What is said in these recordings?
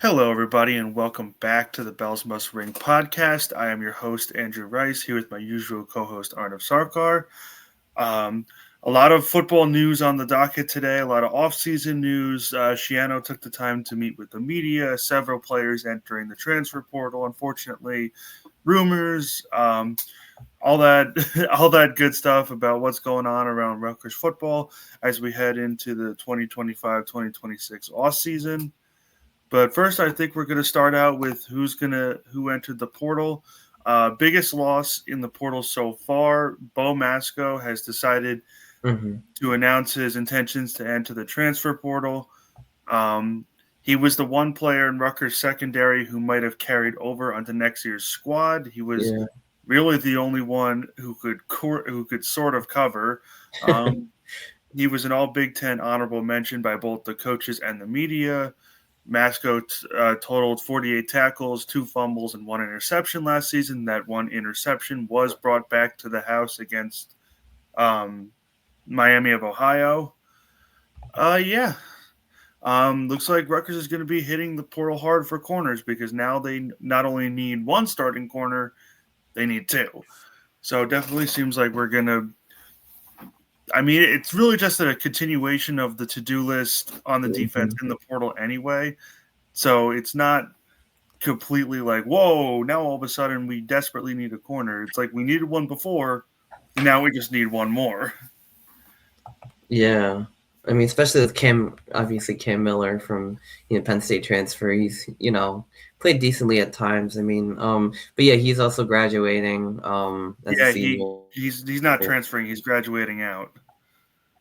Hello, everybody, and welcome back to the Bells Must Ring podcast. I am your host, Andrew Rice, here with my usual co host, Arnav Sarkar. Um, a lot of football news on the docket today, a lot of offseason news. Schiano took the time to meet with the media, several players entering the transfer portal, unfortunately, rumors, all that, all that good stuff about what's going on around Rutgers football as we head into the 2025-2026 offseason. But first, I think we're going to start out with who entered the portal. Biggest loss in the portal so far. Bo Mascoe has decided to announce his intentions to enter the transfer portal. He was the one player in Rutgers secondary who might have carried over onto next year's squad. He was Yeah. really the only one who could sort of cover. He was an All Big Ten honorable mention by both the coaches and the media. Mascoe totaled 48 tackles, 2 fumbles, and 1 interception last season. That 1 interception was brought back to the house against Miami of Ohio. Yeah. Looks like Rutgers is going to be hitting the portal hard for corners because now they not only need one starting corner, they need 2. So it definitely seems like we're going to. I mean, it's really just a continuation of the to-do list on the defense in the portal anyway. So it's not completely like, whoa, now all of a sudden we desperately need a corner. It's like we needed one before, and now we just need one more. Yeah. I mean, especially with obviously Cam Miller from Penn State transfer. He's played decently at times. I mean, but yeah, he's also graduating as a Yeah, senior. he's not transferring; he's graduating out.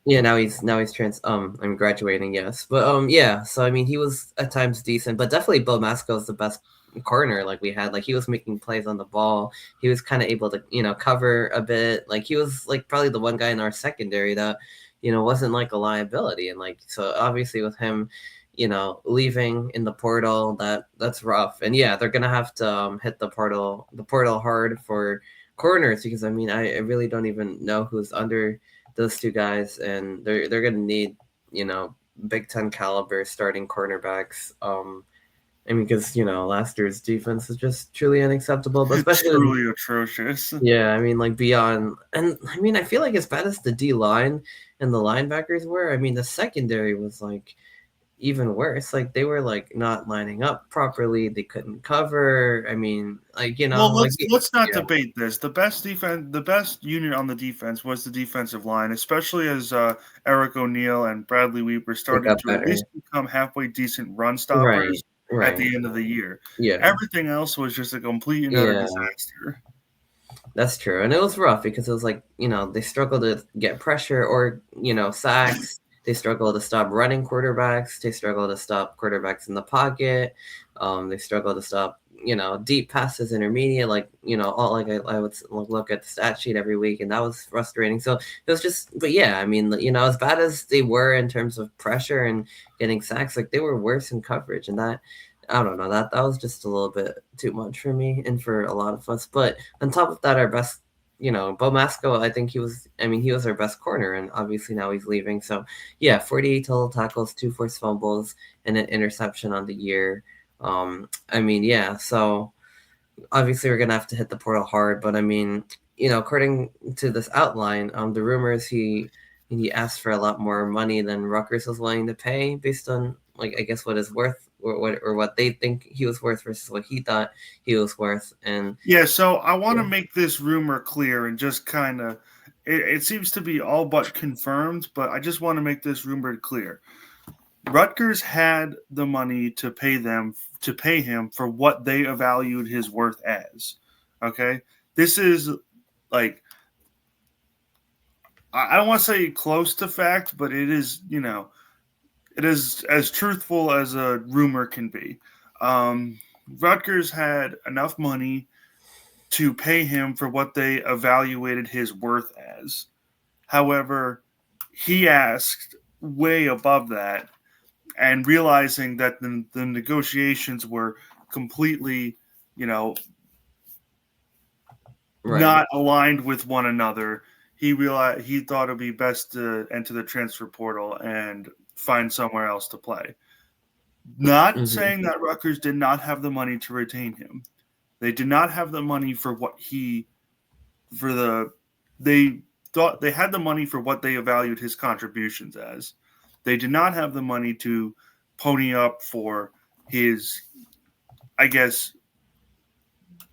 Yeah, I'm graduating, yes. But yeah, so I mean he was at times decent, but definitely Bill Masco is the best corner like we had. Like he was making plays on the ball. He was kind of able to, cover a bit. Like he was like probably the one guy in our secondary that, wasn't like a liability. And like so obviously with him, leaving in the portal, that's rough. And yeah, they're gonna have to hit the portal hard for corners because I mean I really don't even know who's under those 2 guys, and they're gonna need Big Ten caliber starting cornerbacks. I mean, because last year's defense is just truly unacceptable, but especially with, Truly atrocious. yeah, I mean, like beyond, and I mean, I feel like as bad as the D line and the linebackers were, I mean, the secondary was like even worse. Like they were like not lining up properly. They couldn't cover. I mean, like Well, like let's not yeah, debate this. The best unit on the defense was the defensive line, especially as Eric O'Neill and Bradley Weeper they started got to at least better. become halfway decent run stoppers Right, at right, the end of the year. yeah, Everything else was just a complete and utter yeah. disaster. That's true. And it was rough because it was like, they struggled to get pressure or, sacks. They struggle to stop running quarterbacks. They struggle to stop quarterbacks in the pocket. They struggle to stop, deep passes, intermediate. Like, all like I would look at the stat sheet every week, and that was frustrating. So it was just, but yeah, I mean, as bad as they were in terms of pressure and getting sacks, like they were worse in coverage, and that I don't know, that was just a little bit too much for me and for a lot of us. But on top of that, our best, Bo Masco, I think he was our best corner, and obviously now he's leaving. So yeah, 48 total tackles, 2 forced fumbles, and an interception on the year. I mean, yeah, so obviously we're gonna have to hit the portal hard, but I mean, according to this outline, the rumors he asked for a lot more money than Rutgers was willing to pay based on like I guess what his worth or what they think he was worth versus what he thought he was worth, and Yeah, so I want to yeah, make this rumor clear and just kind of, it seems to be all but confirmed, but I just want to make this rumor clear. Rutgers had the money to pay him for what they evaluated his worth as. Okay, this is like I don't want to say close to fact, but it is it is as truthful as a rumor can be. Um, Rutgers had enough money to pay him for what they evaluated his worth as. However, he asked way above that, and realizing that the negotiations were completely, you know, right, not aligned with one another, he thought it'd be best to enter the transfer portal and find somewhere else to play. Not Mm-hmm. saying that Rutgers did not have the money to retain him. They did not have the money for what he for the they thought they had the money for what they evaluated his contributions as. They did not have the money to pony up for his, I guess,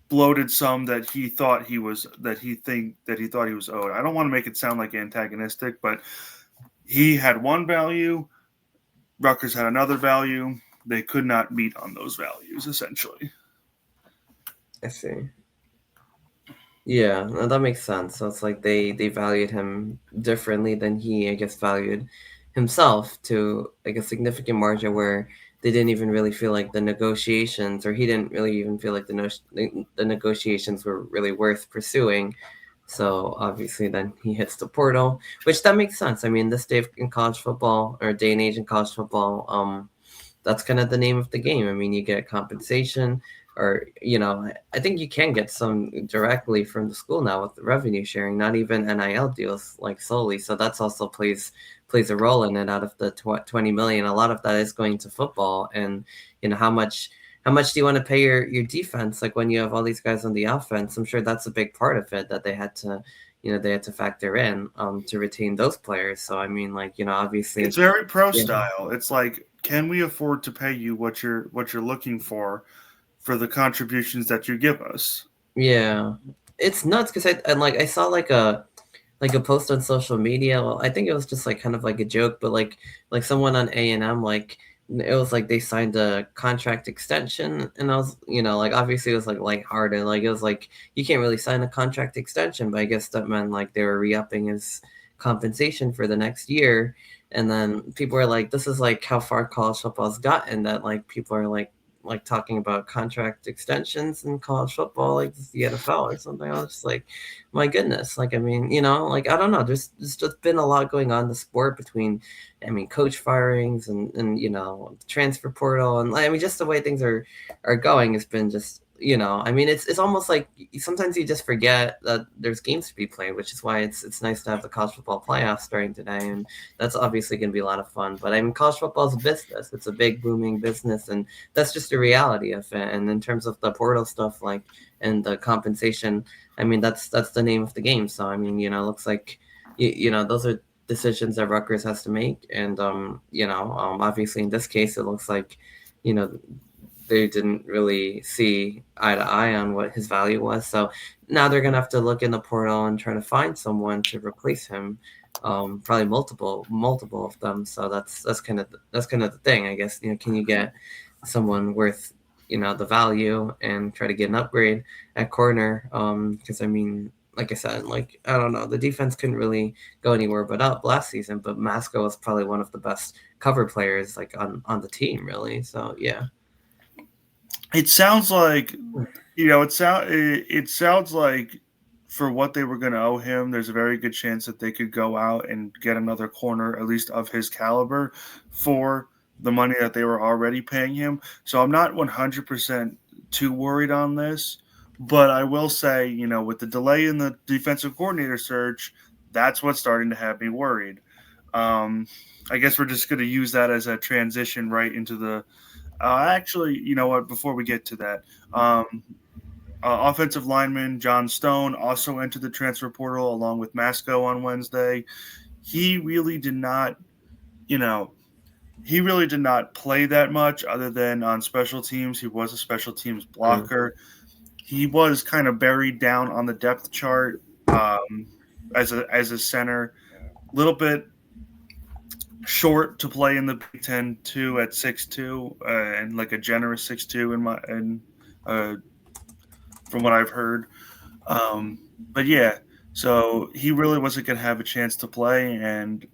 bloated sum that he thought he was that he thought he was owed. I don't want to make it sound like antagonistic, but he had one value, Rutgers had another value. They could not meet on those values essentially. I see. Yeah, no, that makes sense. So it's like they valued him differently than he, I guess, valued himself to like a significant margin where they didn't even really feel like the negotiations, or he didn't really even feel like the negotiations were really worth pursuing. So obviously, then he hits the portal, which that makes sense. I mean, this day in college football, or day and age in college football, that's kind of the name of the game. I mean, you get compensation, or I think you can get some directly from the school now with the revenue sharing, not even NIL deals like solely. So that's also plays a role in it. Out of the 20 million, a lot of that is going to football, and how much do you want to pay your defense? Like when you have all these guys on the offense, I'm sure that's a big part of it that they had to factor in to retain those players. So I mean, like It's obviously, very pro yeah. style. It's like, can we afford to pay you what you're looking for the contributions that you give us? Yeah, it's nuts because I saw like a post on social media. Well, I think it was just like kind of like a joke, but like someone on A&M, like it was like they signed a contract extension, and I was like obviously it was like lighthearted, like it was like you can't really sign a contract extension, but I guess that meant like they were re-upping his compensation for the next year. And then people are like, this is like how far college football's gotten, that like people are like talking about contract extensions in college football, like the NFL or something. I was just like, my goodness. Like, I mean, like I don't know. There's just been a lot going on in the sport between, I mean, coach firings and transfer portal, and I mean, just the way things are going has been just. I mean, it's almost like sometimes you just forget that there's games to be played, which is why it's nice to have the college football playoffs starting today, and that's obviously going to be a lot of fun. But I mean, college football is a business; it's a big booming business, and that's just the reality of it. And in terms of the portal stuff, like and the compensation, I mean, that's the name of the game. So I mean, it looks like those are decisions that Rutgers has to make, and obviously in this case, it looks like you know they didn't really see eye to eye on what his value was. So now they're gonna have to look in the portal and try to find someone to replace him. Probably multiple of them. So that's kind of the thing, I guess. Can you get someone worth the value and try to get an upgrade at corner? Because I mean, like I said, like I don't know, the defense couldn't really go anywhere but up last season. But Mascoe was probably one of the best cover players like on the team, really. So yeah. It sounds like it sounds like for what they were going to owe him, there's a very good chance that they could go out and get another corner, at least of his caliber, for the money that they were already paying him. So I'm not 100% too worried on this, but I will say, with the delay in the defensive coordinator search, that's what's starting to have me worried. Um, I guess we're just going to use that as a transition right into the actually, you know what? Before we get to that, offensive lineman John Stone also entered the transfer portal along with Mascoe on Wednesday. He really did not, you know, he really did not play that much other than on special teams. He was a special teams Mm. blocker. He was kind of buried down on the depth chart as a center, a little bit short to play in the Big Ten too at 6'2", and like a generous 6'2" uh, from what I've heard. But yeah, so he really wasn't going to have a chance to play, and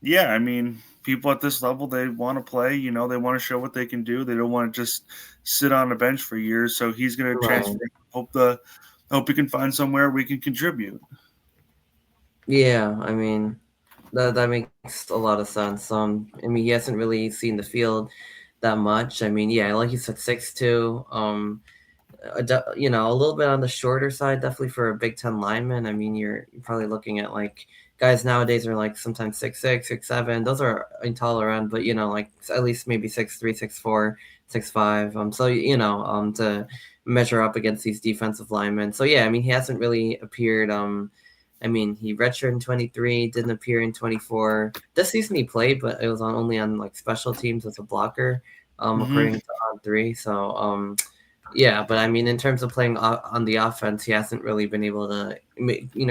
yeah, I mean, people at this level they want to play. They want to show what they can do. They don't want to just sit on a bench for years. So he's going to transfer. Right. Hope he can find somewhere we can contribute. Yeah, I mean, that makes a lot of sense. I mean, he hasn't really seen the field that much. I mean, yeah, like you said, 6'2". A little bit on the shorter side, definitely for a Big Ten lineman. I mean, you're probably looking at like guys nowadays are like sometimes 6'6", 6'7". Those are intolerant, but like at least maybe 6'3", 6'4", 6'5". So to measure up against these defensive linemen. So yeah, I mean he hasn't really appeared. I mean he redshirted in 23, didn't appear in 24. This season he played, but it was only on like special teams as a blocker, Hmm. according to On3. So yeah, but I mean, in terms of playing on the offense, he hasn't really been able to,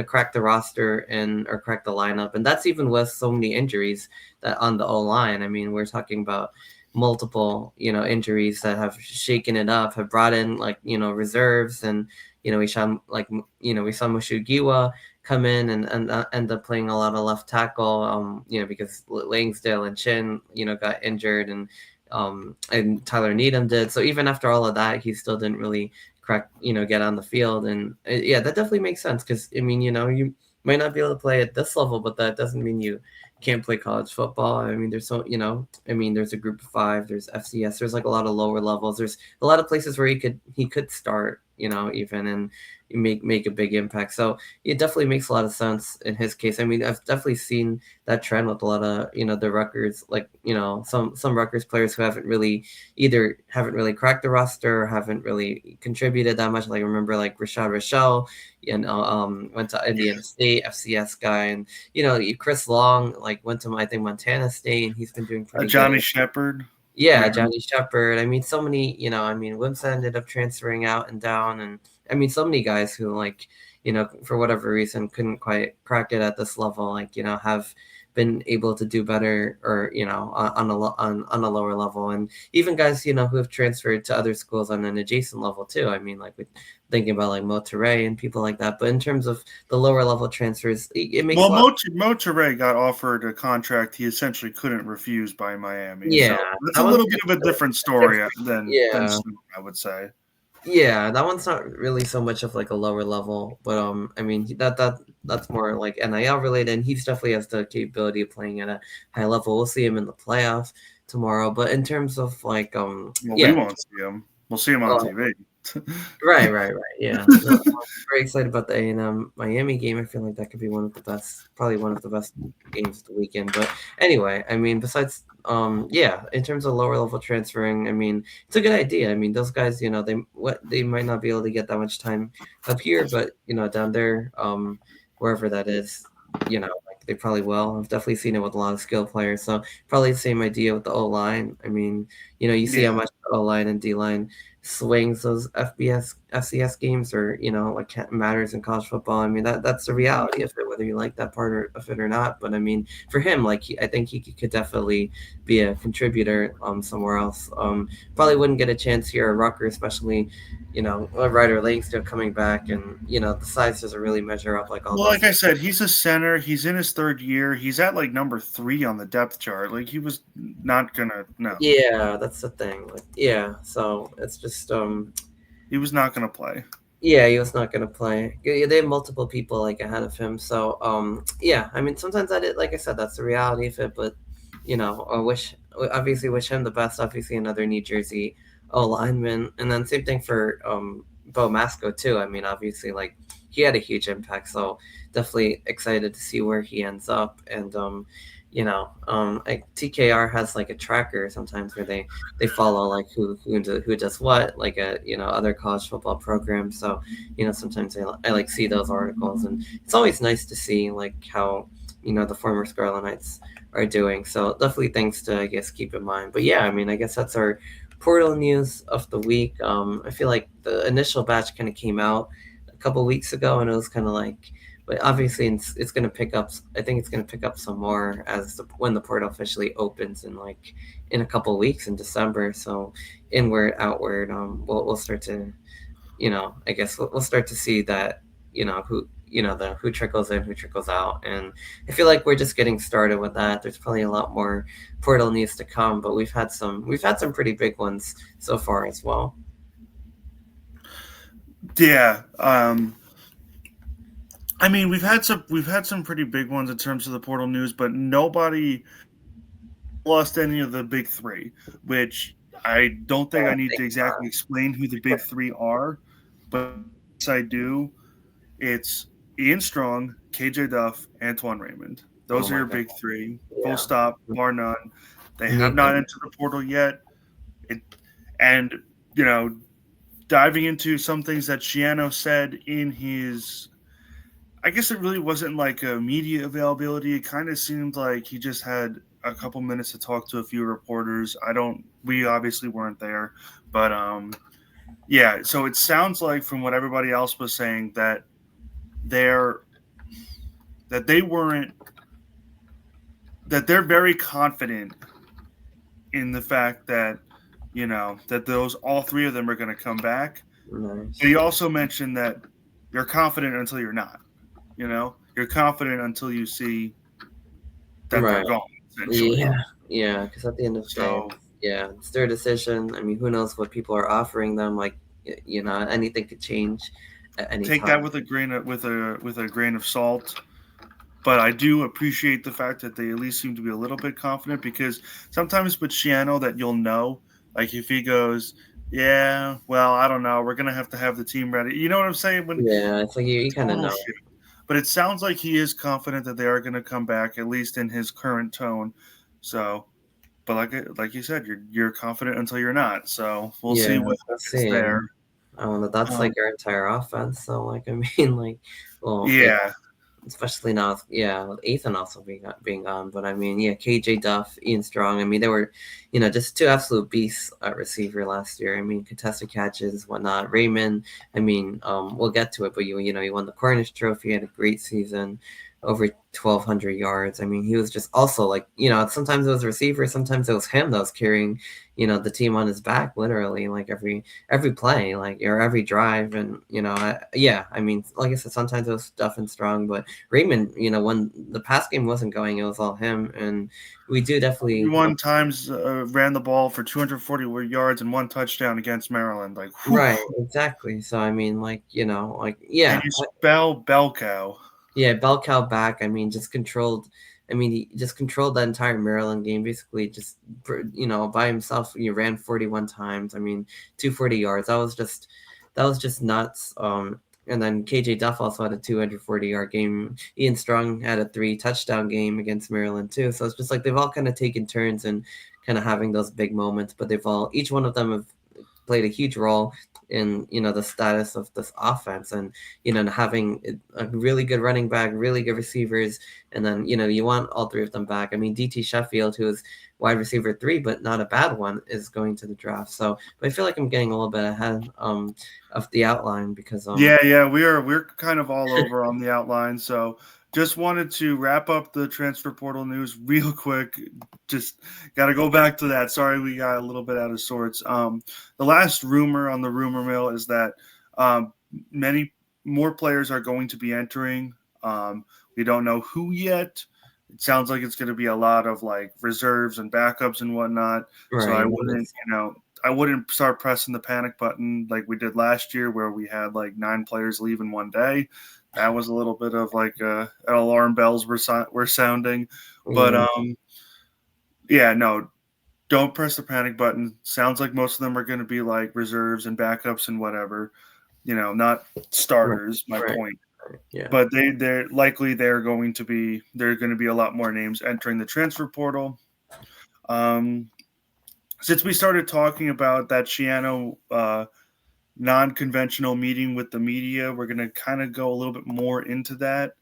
crack the roster and or crack the lineup, and that's even with so many injuries that on the O line. I mean, we're talking about multiple, injuries that have shaken it up, have brought in like reserves, and we saw Mushugiwa come in and end up playing a lot of left tackle, because Langsdale and Chin, got injured and Tyler Needham did. So even after all of that, he still didn't really crack, get on the field. And yeah, that definitely makes sense because I mean, you might not be able to play at this level, but that doesn't mean you can't play college football. I mean, there's a group of five, there's FCS, there's like a lot of lower levels. There's a lot of places where he could start, even and make a big impact. So it definitely makes a lot of sense in his case. I mean, I've definitely seen that trend with a lot of the Rutgers, like some Rutgers players who haven't really cracked the roster or haven't really contributed that much. Like I remember like Rashad Rochelle, went to Indiana State, FCS guy, and Chris Long like went to I think Montana State, and he's been doing pretty Johnny good. Shepard. Yeah, Johnny Shepard. I mean, so many, I mean, Wimsa ended up transferring out and down. And I mean, so many guys who, like, for whatever reason, couldn't quite crack it at this level, like, have been able to do better or, on a lower level. And even guys, who have transferred to other schools on an adjacent level, too. I mean, like, thinking about, like, Monterey and people like that. But in terms of the lower level transfers, it makes Well, a lot. Monterey got offered a contract he essentially couldn't refuse by Miami, so Yeah, that's that a one's little bit of a different story than yeah. Snoop, I would say. Yeah, that one's not really so much of like a lower level, but I mean that's more like NIL related, and he definitely has the capability of playing at a high level. We'll see him in the playoffs tomorrow, but in terms of like Well, we yeah, won't see him. We'll see him on TV. right, yeah. No, I'm very excited about the A&M Miami game. I feel like that could be probably one of the best games of the weekend. But anyway, I mean, besides, yeah, in terms of lower level transferring, I mean, it's a good idea. I mean, those guys, they might not be able to get that much time up here, but down there, wherever that is, like they probably will. I've definitely seen it with a lot of skill players. So probably the same idea with the O line. I mean, you see how Yeah. much the O line and D line swings those FCS games or like matters in college football. I mean that's the reality of it, whether you like that part of it or not. But I mean for him, like I think he could definitely be a contributor somewhere else. Probably wouldn't get a chance here at Rutgers, especially Ryder Lake still coming back, and the size doesn't really measure up like all Well, those. like I said, he's a center. He's in his third year. He's at like number 3 on the depth chart. Like he was not gonna. No, Yeah, that's the thing. Like, yeah, so it's just he was not gonna play. yeah, he was not gonna play. Yeah, they have multiple people like ahead of him, so yeah. I mean, sometimes like I said, that's the reality of it. But obviously wish him the best. Obviously, another New Jersey O lineman, and then same thing for Bo Mascoe too. I mean, obviously, like he had a huge impact, so definitely excited to see where he ends up. And like TKR has like a tracker sometimes where they follow like who does what, like a other college football programs. So sometimes I like see those articles, and it's always nice to see like how the former Scarlet Knights are doing. So definitely things to I guess keep in mind. But yeah, I mean I guess that's our portal news of the week. I feel like the initial batch kind of came out a couple weeks ago, and it was kind of like, but obviously it's going to pick up. I think it's going to pick up some more when the portal officially opens in a couple weeks in December. So inward, outward, we'll start to I guess we'll start to see that who trickles in, who trickles out, and I feel like we're just getting started with that. There's probably a lot more portal news to come, but we've had some pretty big ones so far as well. Yeah. I mean, we've had some pretty big ones in terms of the portal news, but nobody lost any of the big three, which I don't think I need to Thank exactly explain who the big three are, but yes, I do. It's Ian Strong, KJ Duff, Antwan Raymond. Oh Those are my your god. big three. Full Yeah. stop, bar none. They You have need not them. entered the portal yet. It and you know, diving into some things that Schiano said in his, I guess it really wasn't like a media availability. It kind of seemed like he just had a couple minutes to talk to a few reporters. We obviously weren't there, but yeah. So it sounds like from what everybody else was saying that they're that they weren't that they're very confident in the fact that that those all three of them are going to come back. Nice. But he also mentioned that you're confident until you're not. You're confident until you see that they're Right. gone, essentially. Yeah. Yeah. Because at the end of the day, So it's their decision. I mean, who knows what people are offering them? Like, anything could change at any take that time. with a grain of salt. But I do appreciate the fact that they at least seem to be a little bit confident, because sometimes with Schiano that you'll know, like if he goes, yeah, well, I don't know, we're gonna have to have the team ready. You know what I'm saying? When Yeah. It's like you kind of total know. shit. But it sounds like he is confident that they are going to come back, at least in his current tone. So, but like you said, you're confident until you're not. So we'll Yeah. see what Let's happens see. there. That's Um, like our entire offense. So, like, I mean, like, well, yeah, yeah, especially now, yeah, Ethan also being on. But I mean, yeah, KJ Duff, Ian Strong. I mean, they were, just two absolute beasts at receiver last year. I mean, contested catches, whatnot. Raymond. I mean, we'll get to it, but you won the Cornish Trophy, had a great season, over 1,200 yards. I mean, he was just also like, sometimes it was receiver, sometimes it was him that was carrying, the team on his back, literally, like every play, like or every drive, and yeah. I mean, like I said, sometimes it was Duff and Strong, but Raymond, when the pass game wasn't going, it was all him, and we do definitely. 41 times ran the ball for 240 yards and one touchdown against Maryland. Like, whew. Right, exactly. So I mean, like like And yeah, you spell bell cow. yeah, bell cow back. I mean, just controlled. I mean, he just controlled that entire Maryland game. Basically, just by himself. He ran 41 times. I mean, 240 yards. That was just nuts. And then KJ Duff also had a 240-yard game. Ian Strong had a 3-touchdown game against Maryland too. So it's just like they've all kind of taken turns and kind of having those big moments. But each one of them have played a huge role in the status of this offense, and having a really good running back, really good receivers, and then you want all three of them back. I mean, DT Sheffield, who is wide receiver 3 but not a bad one, is going to the draft. So but I feel like I'm getting a little bit ahead of the outline because Yeah, we're kind of all over on the outline. So just wanted to wrap up the transfer portal news real quick. Just got to go back to that. Sorry, we got a little bit out of sorts. The last rumor on the rumor mill is that many more players are going to be entering. We don't know who yet. It sounds like it's going to be a lot of like reserves and backups and whatnot. So right. I wouldn't start pressing the panic button like we did last year, where we had like 9 players leave in one day. That was a little bit of like alarm bells were sounding, but Yeah. yeah, no, don't press the panic button. Sounds like most of them are going to be like reserves and backups and whatever, not Right. starters. My Right. point, Right. Yeah. but they're going to be a lot more names entering the transfer portal. Um, since we started talking about that Schiano non-conventional meeting with the media, we're going to kind of go a little bit more into that.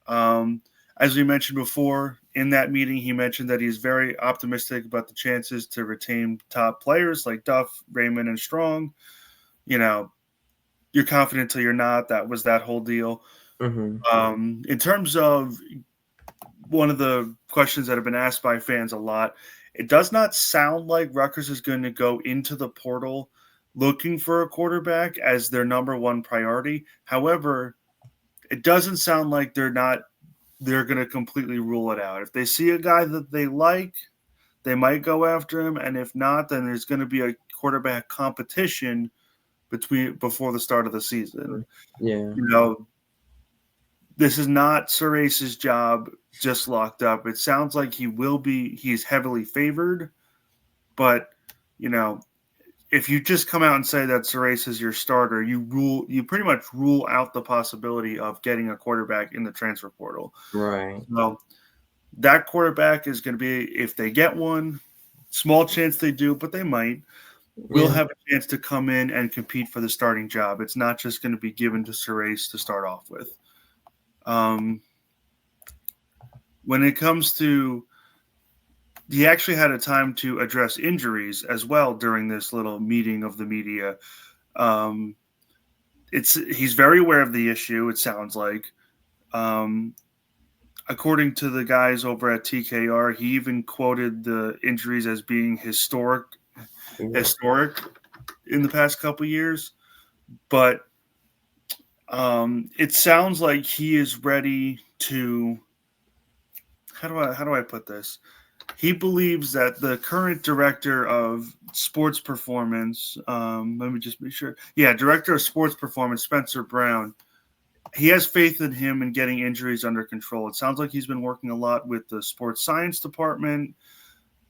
Um, as we mentioned before, in that meeting, he mentioned that he's very optimistic about the chances to retain top players like Duff, Raymond, and Strong. You're confident until you're not. That was that whole deal. Mm-hmm. In terms of one of the questions that have been asked by fans a lot, it does not sound like Rutgers is going to go into the portal looking for a quarterback as their number one priority. However, it doesn't sound like they're going to completely rule it out. If they see a guy that they like, they might go after him, and if not, then there's going to be a quarterback competition before the start of the season. Yeah. This is not Surace's job just locked up. It sounds like he's heavily favored, but you know, if you just come out and say that Surace is your starter, you pretty much rule out the possibility of getting a quarterback in the transfer portal. Right. Well, that quarterback is going to be, if they get one, small chance they do, but they might, will Yeah. have a chance to come in and compete for the starting job. It's not just going to be given to Surace to start off with. Um, when it comes to, he actually had a time to address injuries as well during this little meeting of the media. Um, he's very aware of the issue. It sounds like, um, according to the guys over at TKR, he even quoted the injuries as being historic in the past couple years. But it sounds like he is ready to. How do I put this? He believes that the current director of sports performance, let me just be sure. Yeah, director of sports performance, Spencer Brown. He has faith in him in getting injuries under control. It sounds like he's been working a lot with the sports science department.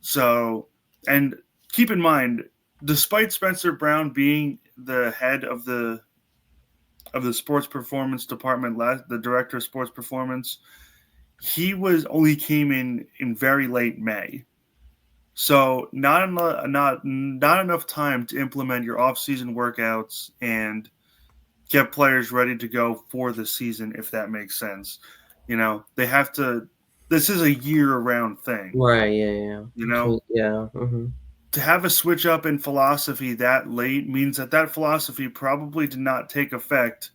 So, and keep in mind, despite Spencer Brown being the head of the sports performance department, the director of sports performance, he was only came in very late May. So not enough time to implement your off-season workouts and get players ready to go for the season, if that makes sense. They have to. This is a year-round thing. Right. Yeah. Yeah. You know, Yeah. Mm-hmm. to have a switch up in philosophy that late means that philosophy probably did not take effect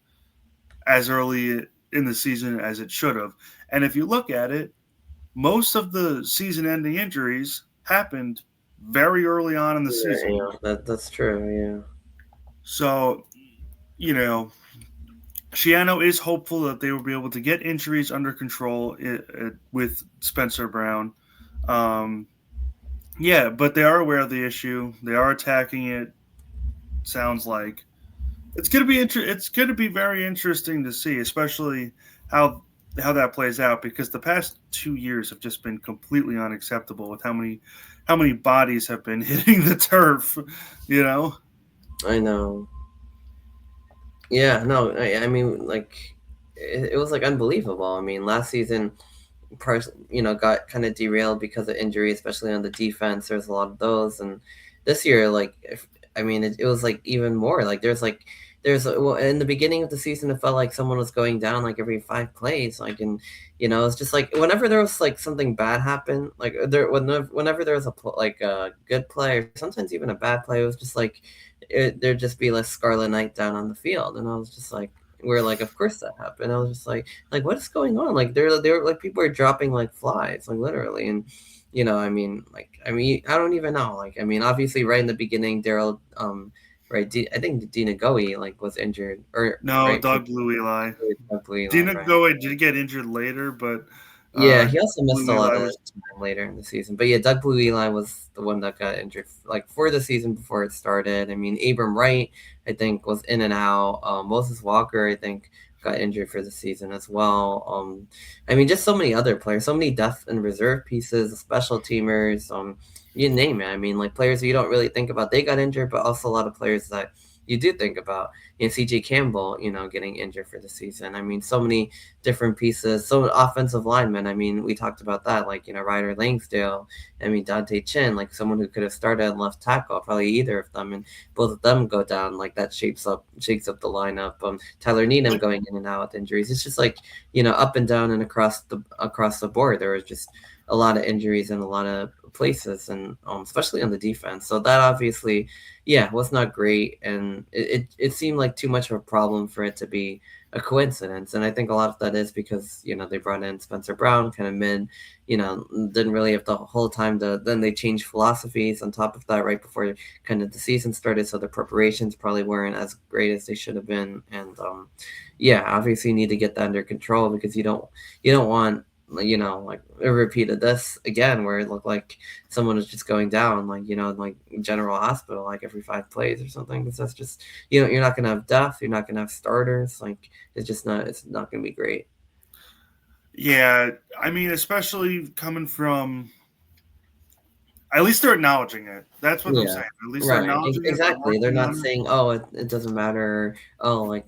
as early in the season as it should have. And if you look at it, most of the season-ending injuries happened very early on in the Yeah. season. Yeah. That's true. Yeah. So, you know, Schiano is hopeful that they will be able to get injuries under control with Spencer Brown. Um, yeah, but they are aware of the issue. They are attacking it. Sounds like it's going to be it's going to be very interesting to see, especially how that plays out, because the past 2 years have just been completely unacceptable with how many bodies have been hitting the turf. You know. I know. Yeah. No. I mean, like, it was like unbelievable. I mean, last season, got kind of derailed because of injury, especially on the defense. There's a lot of those, and this year, like, I mean, it was like even more. Like, well, in the beginning of the season, it felt like someone was going down like every 5 plays. Like, and it's just like whenever there was like something bad happen, like whenever there was like a good play or sometimes even a bad play, it was just like there'd just be like Scarlet Knight down on the field, and I was just like. We're like, of course that happened. I was just like what is going on? Like they're like people are dropping like flies, like literally. And I don't even know. Like, I mean, obviously right in the beginning, Daryl right, I think Dina Goey like was injured, or No, right for Doug Blue Eli. Doug Leland, Dina right? Goey did get injured later, but Yeah, he also missed Blue a lot Eli of was. time later in the season. But yeah, Doug Blue Eli was the one that got injured like for the season before it started. I mean, Abram Wright, I think, was in and out. Moses Walker, I think, got injured for the season as well. I mean, just so many other players, so many depth and reserve pieces, special teamers, you name it. I mean, like players you don't really think about, they got injured, but also a lot of players that you do think about. CJ Campbell, getting injured for the season. I mean, so many different pieces. So offensive linemen. I mean, we talked about that, like Ryder Langsdale. I mean, Dante Chin, like someone who could have started at left tackle, probably either of them, and both of them go down. Like that shakes up the lineup. Tyler Needham going in and out with injuries. It's just like up and down and across the board. There was just a lot of injuries in a lot of places, and especially on the defense. So that obviously, yeah, was not great, and it seemed like too much of a problem for it to be a coincidence. And I think a lot of that is because they brought in Spencer Brown kind of mid, didn't really have the whole time to. Then they changed philosophies on top of that right before kind of the season started, so the preparations probably weren't as great as they should have been. And yeah, obviously you need to get that under control, because you don't want like a repeat of this again where it looked like someone was just going down like like general hospital like every 5 plays or something, because that's just you're not gonna have depth, you're not gonna have starters, like it's not gonna be great. Yeah, I mean, especially coming from. At least they're acknowledging it. That's what I'm Yeah. saying. At least they're Right. acknowledging it. They're Exactly. They're working not on it. saying, "Oh, it doesn't matter." Oh, like,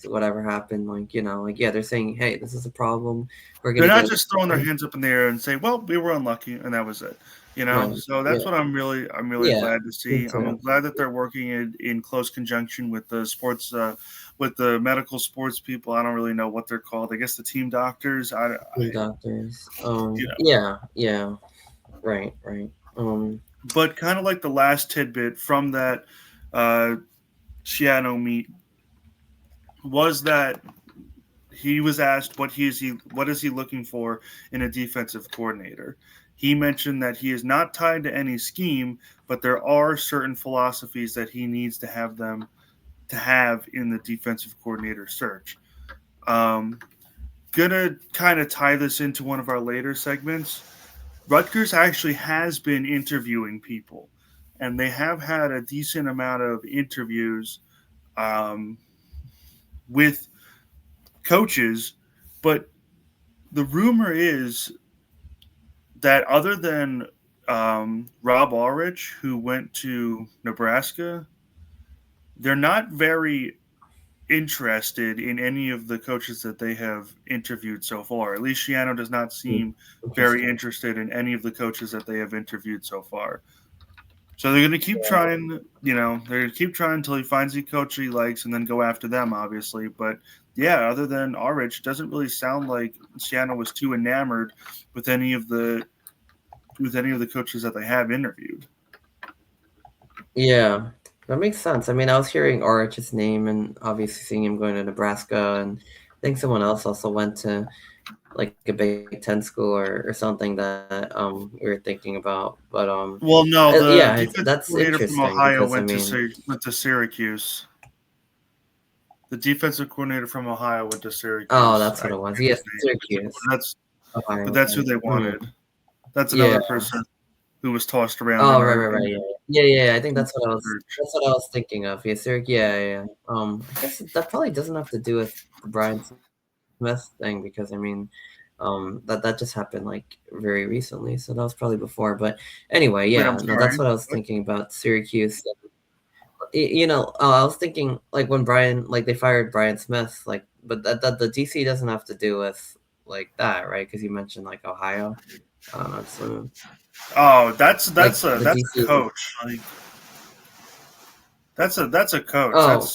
whatever happened, like, yeah, they're saying, "Hey, this is a problem. We're They're gonna not get just throwing their hands up in the air and say, "Well, we were unlucky," and that was it. right." So Yeah. that's what I'm really Yeah. glad to Me see. I'm too. glad that they're working in close conjunction with the sports, with the medical sports people. I don't really know what they're called. I guess the team doctors. Team doctors. You know, Yeah. Yeah. Right. Right. but kind of like the last tidbit from that uh, Schiano meet was that he was asked what is he looking for in a defensive coordinator. He mentioned that he is not tied to any scheme, but there are certain philosophies that he needs to have in the defensive coordinator search. Um, Gonna kind of tie this into one of our later segments. Rutgers actually has been interviewing people, and they have had a decent amount of interviews um, with coaches, but the rumor is that other than Rob Ulrich, who went to Nebraska, they're not very interested in any of the coaches that they have interviewed so far. At least Schiano does not seem very Interesting. interested in any of the coaches that they have interviewed so far. So they're going to keep trying, they're going to keep trying until he finds a coach he likes and then go after them, obviously. But yeah, other than Ulrich, it doesn't really sound like Schiano was too enamored with any of the coaches that they have interviewed. Yeah, that makes sense. I mean, I was hearing Orrich's name and obviously seeing him going to Nebraska, and I think someone else also went to like a Big Ten school or something that we were thinking about. But Well, no, the yeah, defensive that's coordinator from interesting Ohio because I mean, went to Syracuse. The defensive coordinator from Ohio went to oh, Syracuse. that's I what it was. forget Yes, his name, Syracuse, but Ohio. that's who they Mm, wanted. That's another yeah. person who was tossed around Oh, in right, our right, right. in Yeah, yeah, yeah. Yeah, I think the search. that's what I was thinking of. Yeah, Syracuse. Yeah, yeah. Yeah. I guess that probably doesn't have to do with the Brian Smith thing because I mean, that just happened like very recently, so that was probably before. But anyway, Wait, I'm yeah, no, that's sorry. what I was What? thinking about Syracuse. I was thinking like when Brian, like they fired Brian Smith, like, but that the DC doesn't have to do with like that, right? Because you mentioned like Ohio. I don't know, so Oh, like the that's a DC. coach. Like that's a coach. Oh,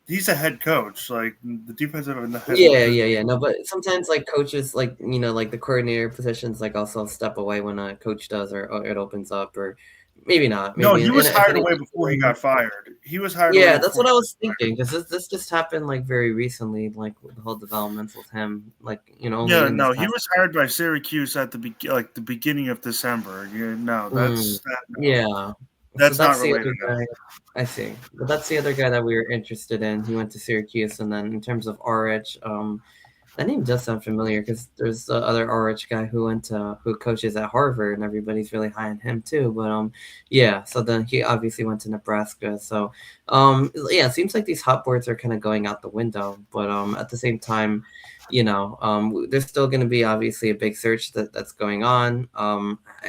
He's a head coach. Like the defensive and the head. yeah, yeah, yeah. No, but sometimes like coaches, like like the coordinator positions, like also step away when a coach does, or it opens up, or maybe not. No, Maybe he was if hired away anything, before he got fired. He was hired away yeah, that's before what he I got was thinking because this just happened like very recently, like with the whole developments with him, like only Yeah, in this no, he past. was hired by Syracuse at the beginning of December. Yeah, no, Mm, no, yeah, so that's not that's the related. other No. guy. I see, but that's the other guy that we were interested in. He went to Syracuse, and then in terms of RH, that name does sound familiar because there's the other RH guy who coaches at Harvard, and everybody's really high on him too. But yeah. So then he obviously went to Nebraska. So yeah, it seems like these hot boards are kind of going out the window. But at the same time, there's still going to be obviously a big search that's going on.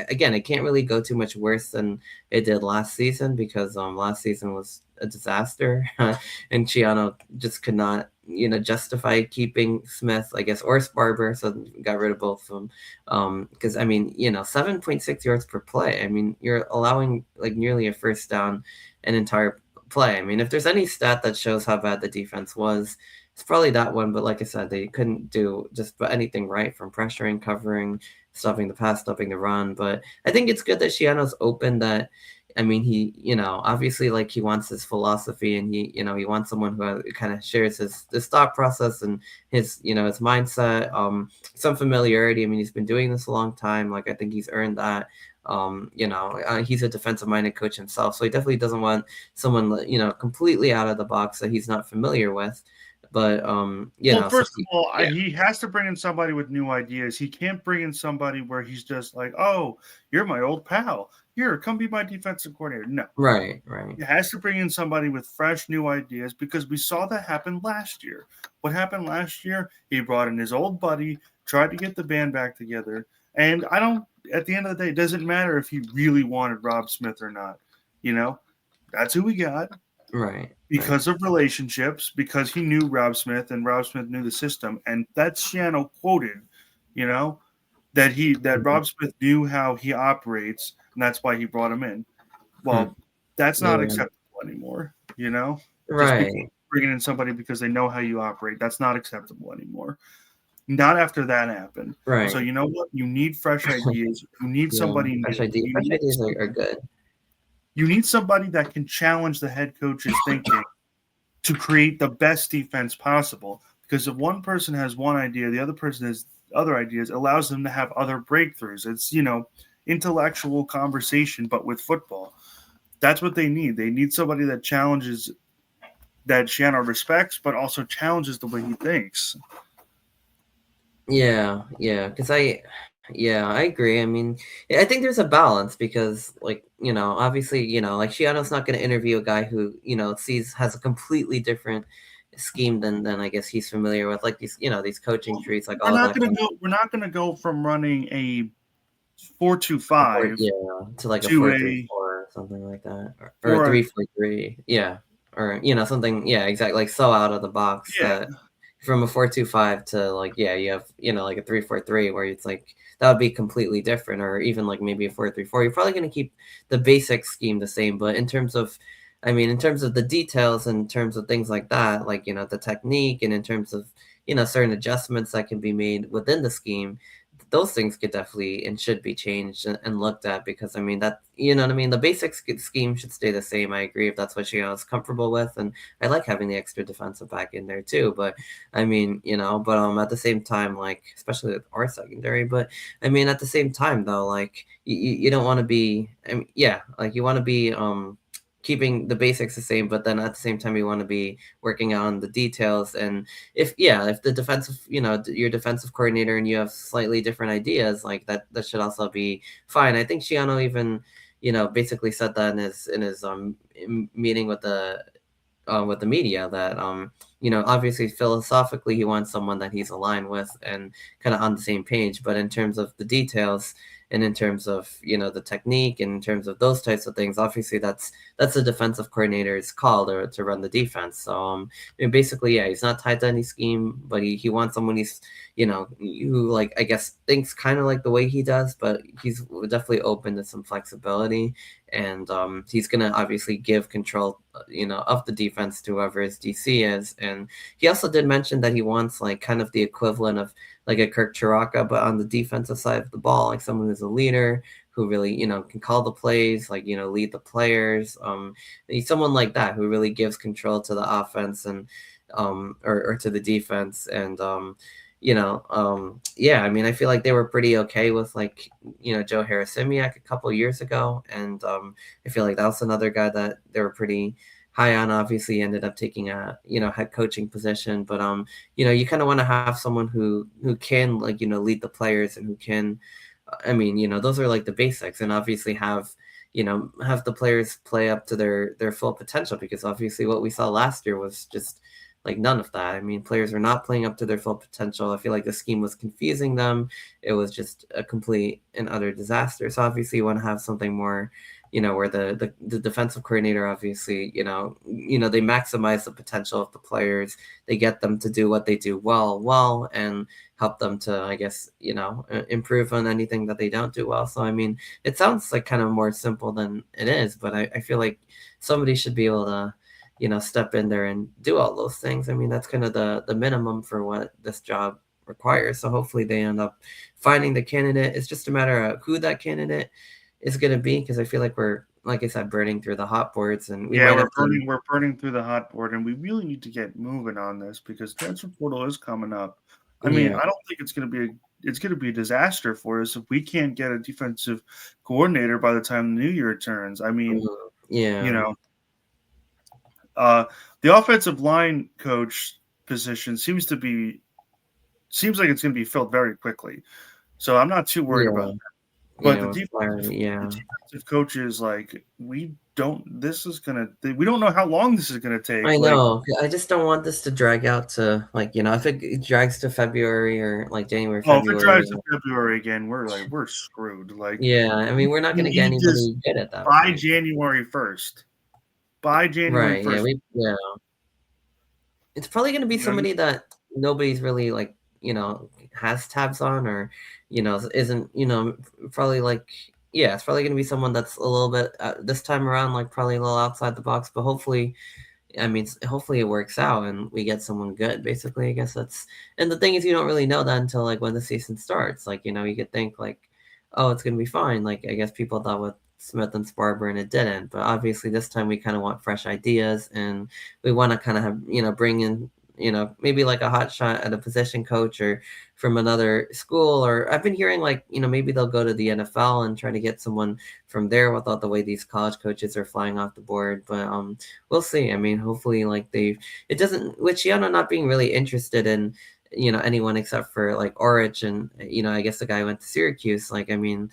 Again, it can't really go too much worse than it did last season because last season was a disaster, and Schiano just could not justify keeping Smith, I guess, or Sparber, so got rid of both of them. Because I mean, 7.6 yards per play. I mean, you're allowing like nearly a first down an entire play. I mean, if there's any stat that shows how bad the defense was, it's probably that one. But like I said, they couldn't do just about anything right from pressuring, covering, stopping the pass, stopping the run. But I think it's good that Schiano's open that. I mean, he, obviously, like he wants his philosophy, and he wants someone who kind of shares his thought process and his mindset, some familiarity. I mean, he's been doing this a long time. Like I think he's earned that. He's a defensive-minded coach himself, so he definitely doesn't want someone, completely out of the box that he's not familiar with. But Well, so first of all, yeah, he has to bring in somebody with new ideas. He can't bring in somebody where he's just like, "Oh, you're my old pal. Here, come be my defensive coordinator." No, right, right, he has to bring in somebody with fresh, new ideas because we saw that happen last year. What happened last year? He brought in his old buddy, tried to get the band back together, And I don't. At the end of the day, it doesn't matter if he really wanted Rob Smith or not. You know, that's who we got Right. Right. because of relationships, because he knew Rob Smith and Rob Smith knew the system, and that's Schiano quoted. You know that Mhm. Rob Smith knew how he operates, and that's why he brought him in. Hmm. Well, that's not Yeah. acceptable anymore. You know, just because Right. bringing in somebody because they know how you operate, that's not acceptable anymore. Not after that happened. So Right. you know what? You need fresh ideas. You need Yeah. somebody Fresh new. ideas. Fresh ideas are good. You need somebody that can challenge the head coach's thinking to create the best defense possible. Because if one person has one idea, the other person has other ideas, it allows them to have other breakthroughs. It's, intellectual conversation, but with football. That's what they need. They need somebody that challenges, that Shannon respects, but also challenges the way he thinks. Yeah, yeah, because yeah, I agree. I mean, I think there's a balance because, like, obviously, like Shiano's not going to interview a guy who, has a completely different scheme than I guess he's familiar with, like these coaching trees, like We're all of not that gonna kind go. We're not gonna go from running a four two of five yeah, to like a to 4-3-4 a or something like that, or a or a 3-4-3, yeah, or something, yeah, exactly, like so out of the box yeah. that from a 4-2-5 to like yeah, you have like a 3-4-3 where it's like that would be completely different, or even like maybe a 4-3-4. You're probably going to keep the basic scheme the same, but in terms of the details, in terms of things like that, like the technique, and in terms of certain adjustments that can be made within the scheme, those things could definitely and should be changed and looked at, because I mean that what I mean, the basic scheme should stay the same. I agree if that's what she is comfortable with, and I like having the extra defensive back in there too. But I mean, but at the same time, like especially with our secondary, but I mean at the same time though, like you don't want to be, I mean, yeah, like you want to be keeping the basics the same, but then at the same time you want to be working on the details. And if the defensive, your defensive coordinator, and you have slightly different ideas, like that should also be fine. I think Shiano even basically said that in his meeting with the media, that obviously philosophically he wants someone that he's aligned with and kind of on the same page, but in terms of the details, and in terms of the technique, and in terms of those types of things, obviously that's the defensive coordinator's call to run the defense. So basically, yeah, he's not tied to any scheme, but he wants someone who, like, I guess thinks kind of like the way he does, but he's definitely open to some flexibility. And he's gonna obviously give control, of the defense to whoever his DC is. And he also did mention that he wants like kind of the equivalent of like a Kirk Chiraka, but on the defensive side of the ball, like someone who's a leader, who really can call the plays, like lead the players. He's someone like that who really gives control to the offense, and or to the defense. And yeah, I mean, I feel like they were pretty okay with, like, Joe Harrisimiak a couple years ago. And I feel like that was another guy that they were pretty high on. Obviously, he ended up taking a head coaching position, but you kind of want to have someone who can, like, lead the players, and who can, I mean, those are like the basics. And obviously have the players play up to their full potential, because obviously what we saw last year was just like none of that. I mean, players are not playing up to their full potential. I feel like the scheme was confusing them. It was just a complete and utter disaster. So obviously you want to have something more, where the defensive coordinator, obviously, they maximize the potential of the players. They get them to do what they do well, and help them to, I guess, improve on anything that they don't do well. So I mean, it sounds like kind of more simple than it is, but I feel like somebody should be able to step in there and do all those things. I mean, that's kind of the minimum for what this job requires. So hopefully they end up finding the candidate. It's just a matter of who that candidate is going to be, because I feel like we're, like I said, burning through the hot boards, and we Yeah, might we're have to. burning through the hot board, and we really need to get moving on this because transfer portal is coming up. I mean, Yeah. I don't think it's gonna be a disaster for us if we can't get a defensive coordinator by the time the new year turns. I mean, you Yeah. know, uh, the offensive line coach position seems like it's gonna be filled very quickly. So I'm not too worried about Yeah. that. But the Yeah. defensive coaches, like, we don't. This is gonna. We don't know how long this is gonna take. I Like, know. I just don't want this to drag out to like, if it drags to February or like January, oh, if it February. drives to February again, we're screwed. Like, Yeah, I mean, we're not we going to get need this anybody good at that by point. January 1st. By January Right. Yeah. 1st, It's probably going to be you know. somebody that nobody's really like, has tabs on or, isn't, probably like, yeah, it's probably going to be someone that's a little bit this time around, like probably a little outside the box, but hopefully, I mean, hopefully it works out and we get someone good. Basically, I guess and the thing is, you don't really know that until like when the season starts. Like, you could think like, oh, it's gonna be fine. Like, I guess people thought with Smith and Sparber and it didn't. But obviously, this time we kind of want fresh ideas and we want to kind of have bring in maybe like a hot shot at a position coach or from another school. Or I've been hearing like maybe they'll go to the NFL and try to get someone from there without the way these college coaches are flying off the board. But we'll see. I mean, hopefully, like it doesn't, with Schiano not being really interested in, anyone except for like Orich and, I guess the guy who went to Syracuse. Like, I mean,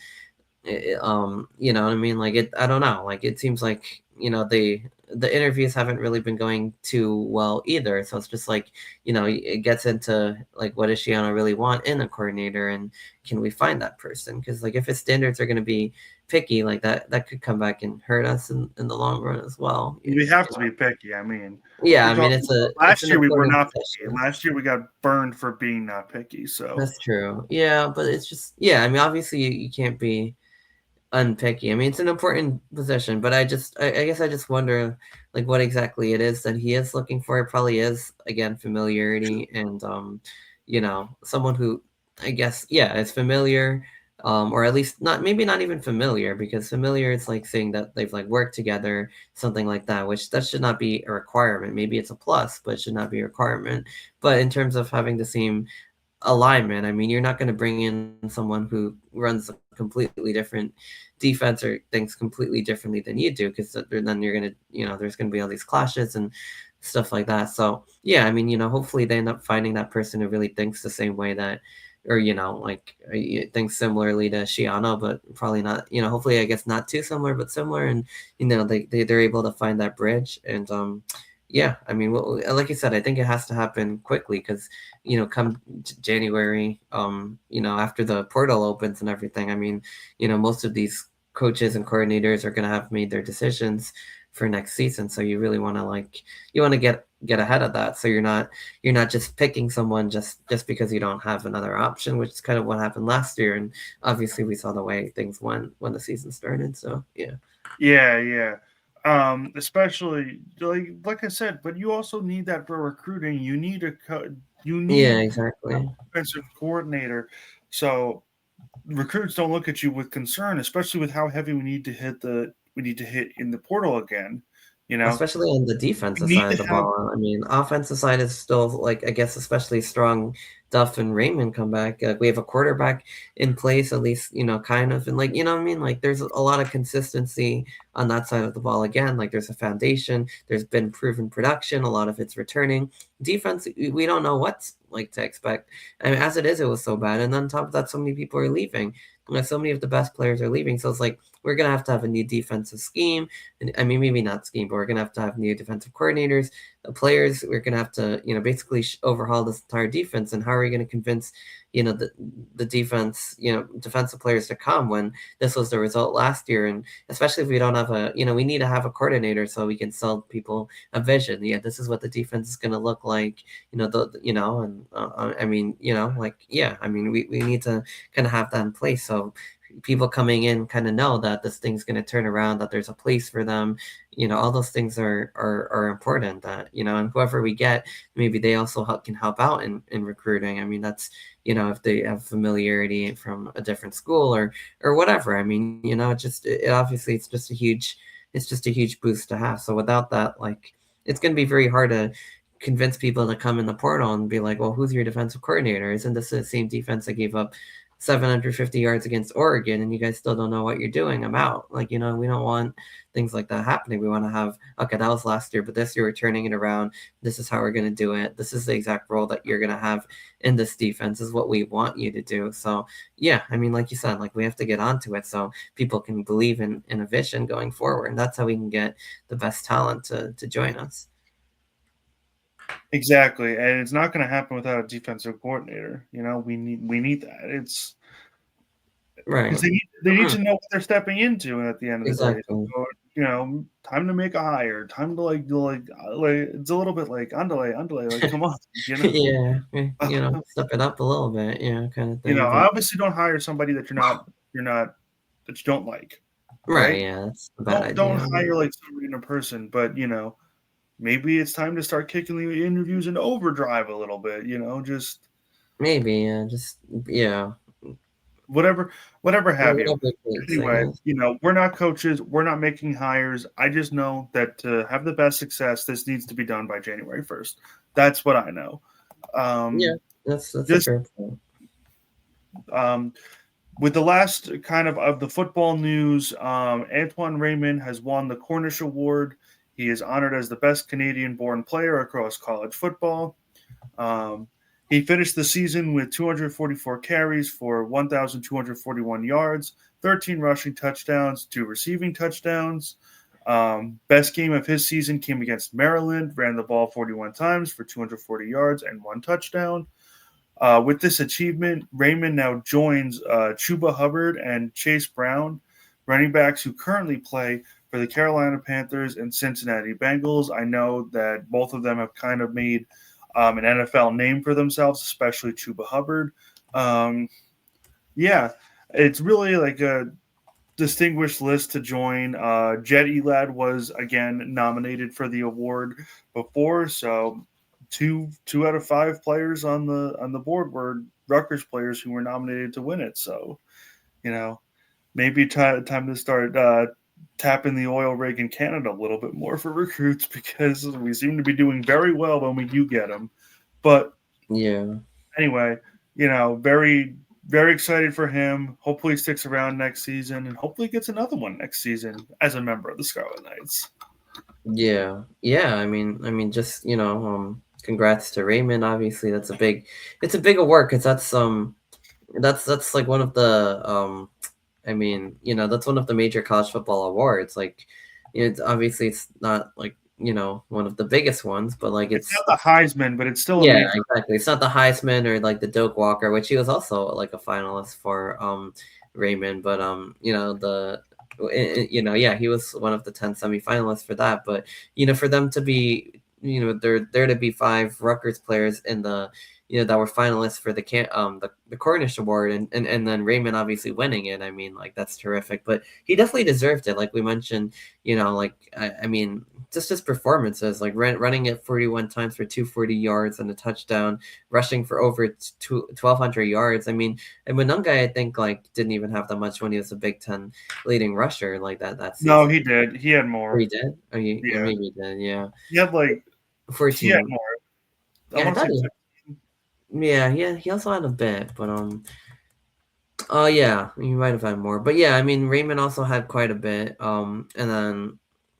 you know what I mean? Like I don't know. Like it seems like, the interviews haven't really been going too well either. So it's just like, it gets into like, what does Schiano really want in a coordinator and can we find that person? Because like if his standards are going to be picky like that could come back and hurt us in the long run as well. We have to be picky. I mean, Yeah, we're I mean talking it's last an year we were important not picky. position. Last year we got burned for being not picky. So That's true. Yeah, but it's just I mean obviously you can't be unpicky. I mean, it's an important position, but I guess I just wonder like what exactly it is that he is looking for. It probably is again familiarity and someone who I guess is familiar, or at least not maybe not even familiar because familiar is like saying that they've like worked together, something like that, which that should not be a requirement. Maybe it's a plus, but it should not be a requirement. But in terms of having the same alignment. I mean, you're not going to bring in someone who runs a completely different defense or thinks completely differently than you do, because then you're going to, there's going to be all these clashes and stuff like that. So, yeah, I mean, hopefully they end up finding that person who really thinks the same way that, or, like thinks similarly to Schiano, but probably not, hopefully, I guess not too similar, but similar. And, they're able to find that bridge. And, yeah, I mean, well, like you said, I think it has to happen quickly because, come January, after the portal opens and everything, I mean, most of these coaches and coordinators are going to have made their decisions for next season. So you really want to get ahead of that. So you're not just picking someone just because you don't have another option, which is kind of what happened last year. And obviously we saw the way things went when the season started. So yeah. yeah. Especially like I said, but you also need that for recruiting. You need you Yeah, need exactly. an offensive coordinator. So recruits don't look at you with concern, especially with how heavy we need to hit in the portal again. Especially on the We defensive need side to of the have. ball. I mean, offensive side is still like I guess especially strong. Duff and Raymond come back. We have a quarterback in place, at least kind of, and like what I mean. Like there's a lot of consistency on that side of the ball. Again, like there's a foundation. There's been proven production. A lot of it's returning. Defense, we don't know what's like to expect. I mean, as it is, it was so bad, and then on top of that, so many people are leaving. Like so many of the best players are leaving. So it's like we're gonna have to have a new defensive scheme. And I mean, maybe not scheme, but we're gonna have to have new defensive coordinators, players. We're gonna have to, basically overhaul this entire defense. And how are we gonna convince, the defense, defensive players to come when this was the result last year? And especially if we don't have we need to have a coordinator so we can sell people a vision. Yeah, this is what the defense is gonna look like. And I mean, like yeah, I mean, we need to kind of have that in place. So people coming in kind of know that this thing's going to turn around, that there's a place for them. All those things are important. That and whoever we get, maybe they also can help out in recruiting. I mean, that's if they have familiarity from a different school or whatever. I mean, obviously it's just a huge boost to have. So without that, like it's going to be very hard to convince people to come in the portal and be like, well, who's your defensive coordinator? Isn't this the same defense that gave up 750 yards against Oregon and you guys still don't know what you're doing, I'm out. Like, we don't want things like that happening. We want to have, okay, that was last year, but this year we're turning it around. This is how we're going to do it. This is the exact role that you're going to have in this defense, is what we want you to do. So, yeah, I mean, like you said, like we have to get onto it so people can believe in a vision going forward. And that's how we can get the best talent to join us. Exactly, and it's not going to happen without a defensive coordinator. We need that. It's Right. because they need to know what they're stepping into at the end of the day. Exactly. So, time to make a hire. Time to like it's a little bit like andale, like come on, Yeah, step it up a little bit, kind of thing. But obviously don't hire somebody that you're not that you don't like, right, right? yeah, that's a bad Don't idea. hire like somebody in a person, but maybe it's time to start kicking the interviews into overdrive a little bit. Just Maybe, just whatever have you. whatever it takes, I Anyway, guess. we're not coaches, we're not making hires. I just know that to have the best success, this needs to be done by January 1st. That's what I know. Yeah, Um, that's a just fair point. with the last kind of the football news, Antwan Raymond has won the Cornish Award. He is honored as the best Canadian-born player across college football. Um, he finished the season with 244 carries for 1,241 yards, 13 rushing touchdowns, 2 receiving touchdowns. Best game of his season came against Maryland, ran the ball 41 times for 240 yards and 1 touchdown. With this achievement, Raymond now joins Chuba Hubbard and Chase Brown, running backs who currently play for the Carolina Panthers and Cincinnati Bengals. I know that both of them have kind of made an NFL name for themselves, especially Chuba Hubbard. Yeah, it's really like a distinguished list to join. Jet Elad was again nominated for the award before, so two out of 5 players on the board were Rutgers players who were nominated to win it. So maybe time to start tapping the oil rig in Canada a little bit more for recruits, because we seem to be doing very well when we do get them. But Yeah. anyway, very, very excited for him. Hopefully he sticks around next season, and hopefully gets another one next season as a member of the Scarlet Knights. Yeah. Yeah, just, congrats to Raymond. Obviously, it's a big award because that's like one of the that's one of the major college football awards. Like, it's not like, one of the biggest ones, but like It's not the Heisman, but it's still a yeah, major. exactly. It's not the Heisman or like the Doak Walker, which he was also like a finalist for Raymond, but yeah, he was one of the 10 semifinalists for that. But for them to be, there to be 5 Rutgers players in the that were finalists for the Cornish Award, and then Raymond obviously winning it. I mean, like, that's terrific. But he definitely deserved it. Like we mentioned, like I mean, just his performances, like running it 41 times for 240 yards and a touchdown, rushing for over 1,200 yards. I mean, and Monungai, I think, like, didn't even have that much when he was a Big Ten leading rusher like that No, season. he did. He had Or more. he did? Or Yeah, maybe he did, yeah. he had he had 14. more. I Yeah, I want to thought say he, yeah, he also had a bit, but oh yeah, you might have had more. But yeah, I mean, Raymond also had quite a bit. And then,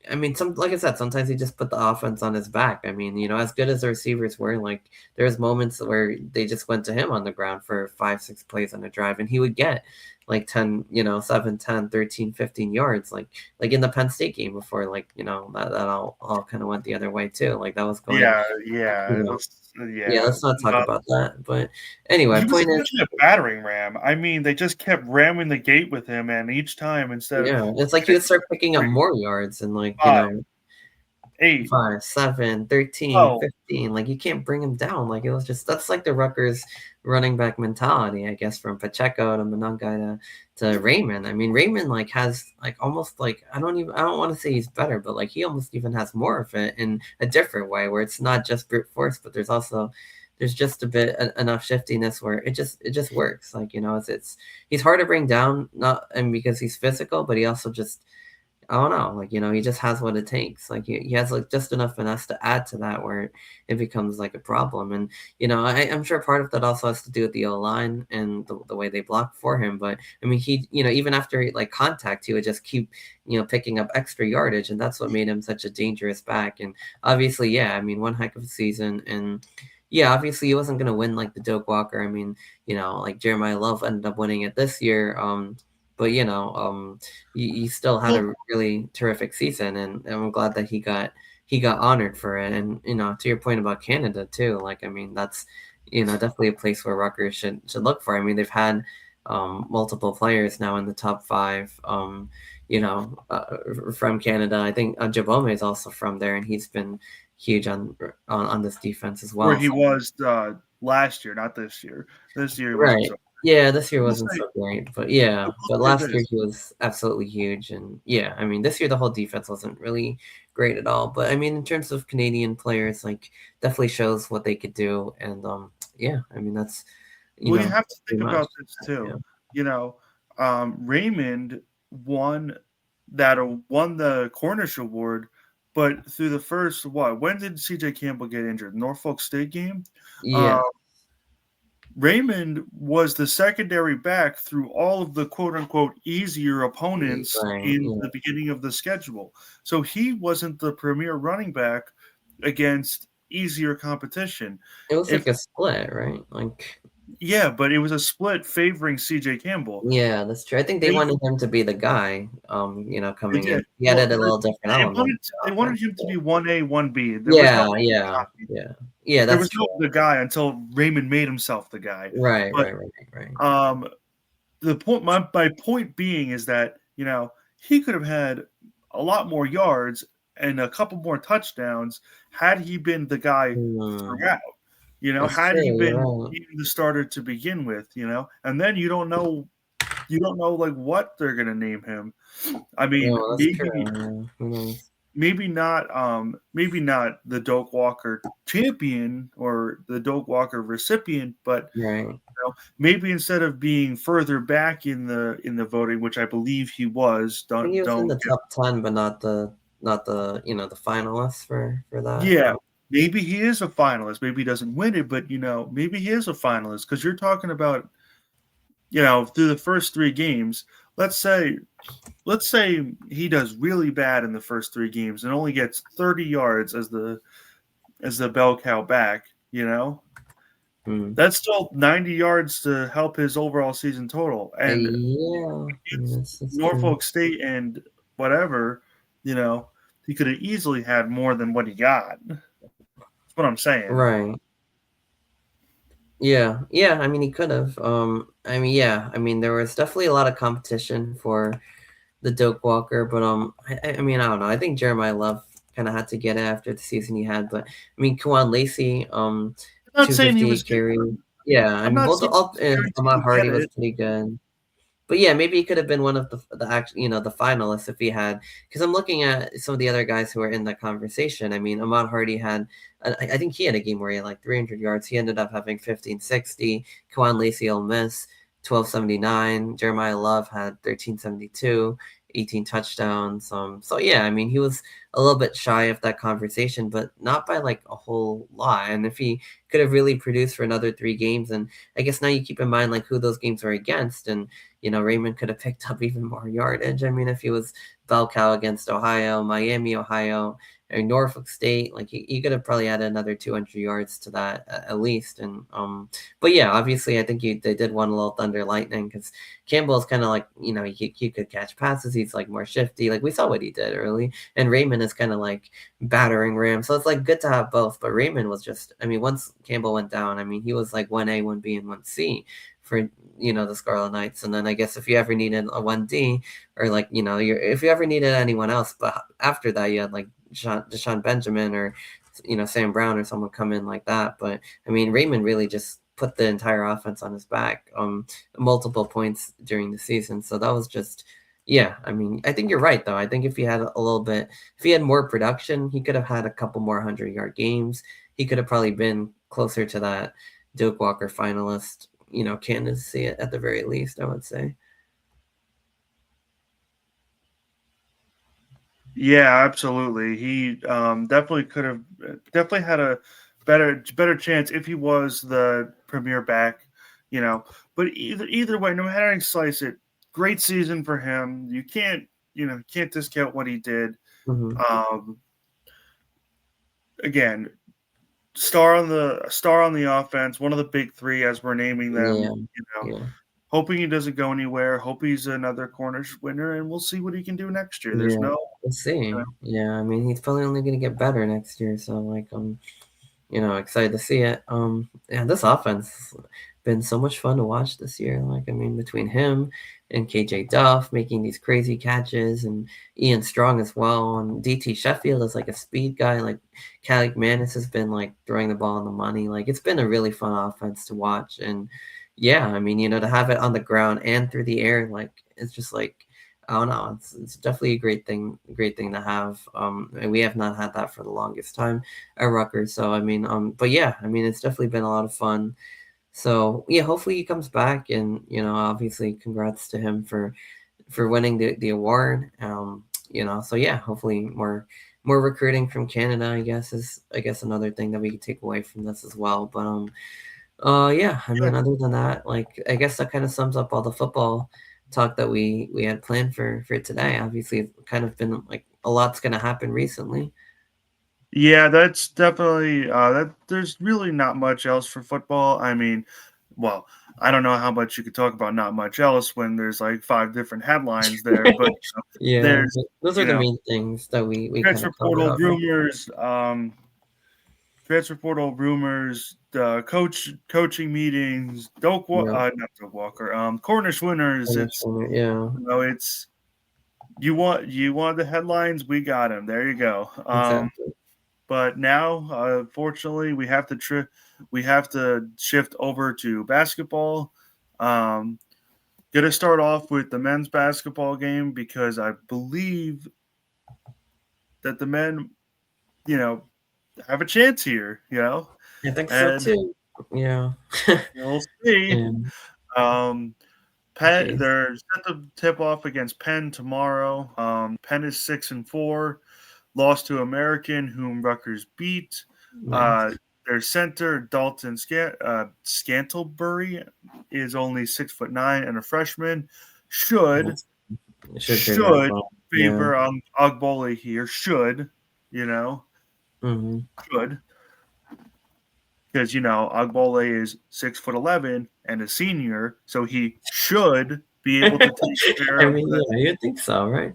I mean, like I said, sometimes he just put the offense on his back. I mean, as good as the receivers were, like, there's moments where they just went to him on the ground for 5, 6 plays on a drive, and he would get like 10, 7, 10, 13, 15 yards, like in the Penn State game before, like, that all kind of went the other way too. Like, that was going, yeah. you It know, was yeah, let's not talk about that. But anyway, he was point is, essentially a battering ram. I mean, they just kept ramming the gate with him, and each time instead of yeah, it's like he would start picking up more yards and, like, 8, 5, 7, 13, 12. 15. Like, you can't bring him down. Like, it was just, that's like the Rutgers running back mentality, I guess, from Pacheco to Monungai to Raymond. I mean, Raymond, like, has, like, almost, like, I don't want to say he's better, but, like, he almost even has more of it in a different way, where it's not just brute force, but there's just a bit enough shiftiness where it just works. Like, it's he's hard to bring down, not and because he's physical, but he also just I don't know, like, he just has what it takes. Like he has like just enough finesse to add to that where it becomes like a problem. And I'm sure part of that also has to do with the O line and the way they block for him. But I mean, he even after like contact, he would just keep picking up extra yardage, and that's what made him such a dangerous back. And obviously, yeah, I mean, one heck of a season. And yeah, obviously he wasn't gonna win like the Doak Walker. I mean, like Jeremiah Love ended up winning it this year. But he still had Well, a really terrific season, and I'm glad that he got honored for it. And to your point about Canada too, like I mean that's definitely a place where Rutgers should look for. I mean they've had multiple players now in the top five. From Canada. I think Jabome is also from there, and he's been huge on this defense as where well. he So, was last year, not this year. This year he wasn't right. so. Yeah, this year I will wasn't say, so great, but I yeah, will but say last year this. he was absolutely huge, and yeah, I mean this year the whole defense wasn't really great at all, but I mean in terms of Canadian players, like definitely shows what they could do, and yeah, I mean that's Well, you have to think pretty much about this too. yeah. You know, Raymond won won the Cornish Award, but through the first what? When did C.J. Campbell get injured? Norfolk State game. Uh, Yeah, Raymond was the secondary back through all of the quote unquote easier opponents right. in Yeah, the beginning of the schedule. So he wasn't the premier running back against easier competition. it was If like a split, right? Like Yeah, but it was a split favoring CJ Campbell. yeah, that's true. I think they They wanted him to be the guy, they coming in. did. He Well, added a little different they element wanted to they the wanted offense. him to be 1A, 1B. There was no Yeah, yeah, yeah, yeah. there That's was true. no the guy until Raymond made himself the guy. Right, But right, right, right. um the point my point being is that, he could have had a lot more yards and a couple more touchdowns had he been the guy Hmm. throughout. That's Had he true. You're been right. even the starter to begin with, and then you don't know like what they're gonna name him. I mean, No, that's true. Yeah. Who knows? maybe not the Doak Walker champion or the Doak Walker recipient, but Right. maybe instead of being further back in the voting, which I believe he was, I think he was in don't the top 10, but not the the finalists for that. yeah, maybe he is a finalist. Maybe he doesn't win it, but maybe he is a finalist because you're talking about through the first three games. Let's say let's say he does really bad in the first three games and only gets 30 yards as the bell cow back. Hmm. That's still 90 yards to help his overall season total. And Yeah, that's true. Norfolk State and whatever, you know, he could have easily had more than what he got. That's what I'm saying. Right. Yeah, yeah. I mean, he could have. I mean, yeah. I mean, there was definitely a lot of competition for the Doak Walker, but I mean, I don't know. I think Jeremiah Love kind of had to get it after the season he had, but I mean, Kwan Lacey, I'm not saying he was. 258 carry. Yeah, I I'm mean, not both saying up he was and guaranteed Ahmad to get Hardy was it. pretty good. But yeah, maybe he could have been one of the actual, the finalists if he had. Because I'm looking at some of the other guys who are in that conversation. I mean, Ahmad Hardy had, I think he had a game where he had like 300 yards. He ended up having 1560. Kawan Lacey will miss 1279. Jeremiah Love had 1372, 18 touchdowns. So yeah, I mean, he was a little bit shy of that conversation, but not by like a whole lot. And if he could have really produced for another 3 games, and I guess now you keep in mind like who those games were against, and Raymond could have picked up even more yardage. I mean, if he was bell cow against Ohio, Miami, Ohio, or Norfolk State, like he could have probably added another 200 yards to that at least. And but yeah, obviously, I think they did want a little thunder lightning because Campbell's kind of like he could catch passes. He's like more shifty. Like we saw what he did early, and Raymond is kind of like battering ram. So it's like good to have both. But Raymond was just, I mean, once Campbell went down, I mean, he was like 1A, 1B, and 1C for the Scarlet Knights. And then I guess if you ever needed a 1D or like if you ever needed anyone else, but after that you had like Deshaun Benjamin or Sam Brown or someone come in like that. But I mean Raymond really just put the entire offense on his back multiple points during the season. So that was just yeah, I mean, I think you're right though. I think if he had a little bit, if he had more production, he could have had a couple more 100-yard games. He could have probably been closer to that Doak Walker finalist, candidacy at the very least, I would say. Yeah, absolutely. He definitely could have definitely had a better chance if he was the premier back, you know. But either way, no matter how you slice it, great season for him. You can't can't discount what he did. Hmm. Um, again, star on the offense, one of the big three as we're naming Yeah, them. yeah, Hoping he doesn't go anywhere. Hope he's another Cornish winner, and we'll see what he can do next year. There's yeah. no, Let's you know, see. Yeah, I mean, he's probably only gonna get better next year. So like, excited to see it. Yeah, this offense been so much fun to watch this year. Like, I mean, between him and KJ Duff making these crazy catches, and Ian Strong as well, and DT Sheffield is like a speed guy. Like, Calic Manis has been like throwing the ball on the money. Like, it's been a really fun offense to watch. And yeah, I mean, to have it on the ground and through the air, like, it's just like. I don't know. It's definitely a great thing to have. And we have not had that for the longest time at Rutgers. So I mean, but yeah, I mean, it's definitely been a lot of fun. So yeah, hopefully he comes back, and obviously, congrats to him for winning the award. So yeah, hopefully more recruiting from Canada. I guess another thing that we could take away from this as well. But yeah, I yeah, mean, other than that, like, I guess that kind of sums up all the football talk that we had planned for today. Obviously, it's kind of been like a lot's gonna happen recently. yeah, that's definitely that. There's really not much else for football. I mean, well, I don't know how much you could talk about not much else when there's like five different headlines there, but Yeah, there's but those are you the know main things that we kind transfer of covered portal already. rumors, the coaching meetings, Yeah, not Doak Walker, Cornish winners. It's yeah, it's you want the headlines, we got them. There you go. exactly. But now, fortunately, we have to shift over to basketball. Um, Gonna start off with the men's basketball game because I believe that the men, you know, have a chance here. I think so And too. Yeah. we'll see. And Um, Penn, jeez, they're set to tip off against Penn tomorrow. Penn is 6-4, lost to American, whom Rutgers beat. Uh, nice. their center Dalton Scantlebury is only 6'9" and a freshman. Should That's, it should turn out should well. Yeah. favor Ogbole here. You know Hmm. should because Ogbole is 6'11" and a senior, so he I mean, yeah, you'd think so, right?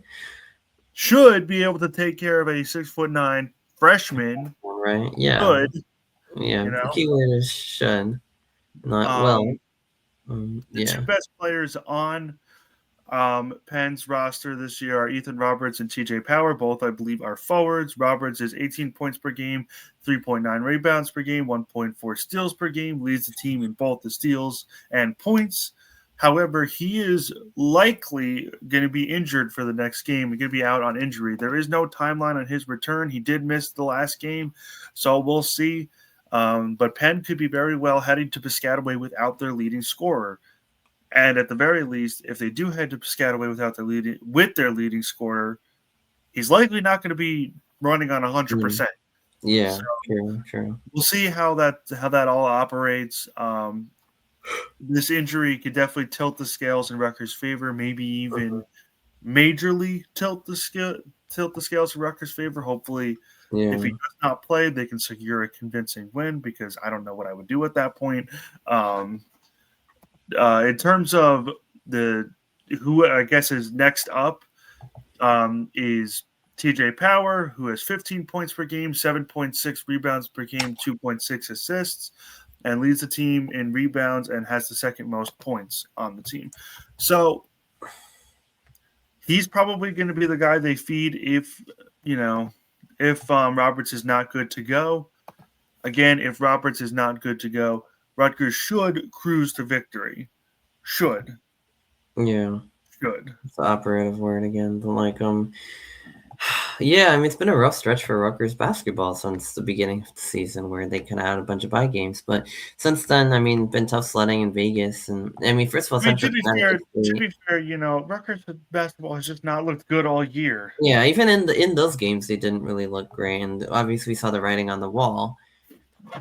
should be able to take care of a 6'9" freshman. Right? Yeah. Should Yeah. you The know? key word is should, not well. Um, the two Yeah. best players on Penn's roster this year are Ethan Roberts and TJ Power. Both, I believe, are forwards. Roberts is 18 points per game, 3.9 rebounds per game, 1.4 steals per game, leads the team in both the steals and points. However, he is likely going to be injured for the next game. He's going to be out on injury. There is no timeline on his return. He did miss the last game, so we'll see. But Penn could be very well heading to Piscataway without their leading scorer. And at the very least, if they do head to Piscataway with their leading scorer, he's likely not going to be running on Mm. 100%. So Yeah. True. True. we'll see how that all operates. This injury could definitely tilt the scales in Rutgers' favor, maybe even Mhm. majorly tilt the scales in Rutgers' favor. Hopefully, if he Yeah. does not play, they can secure a convincing win because I don't know what I would do at that point. Um, in terms of the who I guess is next up is TJ Power, who has 15 points per game, 7.6 rebounds per game, 2.6 assists, and leads the team in rebounds and has the second most points on the team. So he's probably going to be the guy they feed you know if Roberts is not good to go. Again, if Roberts is not good to go, Rutgers should cruise to victory. Should Yeah. should. It's the operative word again, but like Yeah, I mean, it's been a rough stretch for Rutgers basketball since the beginning of the season, where they kind of had a bunch of bye games. But since then, I mean, been tough sledding in Vegas, and I mean, first of all, I mean, Central Connecticut to State. be fair, Rutgers basketball has just not looked good all year. Yeah, even in those games, they didn't really look great, and obviously we saw the writing on the wall.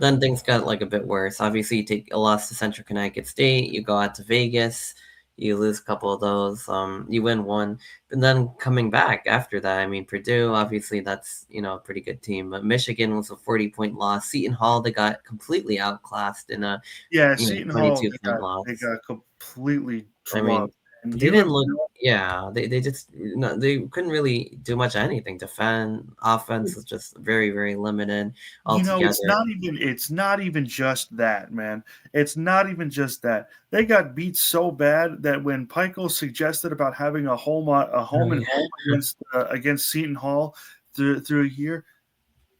Then things got like a bit worse. Obviously, you take a loss to Central Connecticut State, you go out to Vegas, you lose a couple of those, you win one, and then coming back after that, I mean, Purdue, obviously that's a pretty good team, but Michigan was a 40-point loss. Seton Hall, they got completely outclassed in a Yeah, Seton Hall, 22-point they loss. got completely I mean, drubbed, and they you didn't have look. no. Yeah, they just they couldn't really do much of anything. Defend offense was just very very limited It's altogether. not even just that, man. It's not even just that. They got beat so bad that when Pico suggested about having a Oh home and yeah, home against Seton Hall through a year,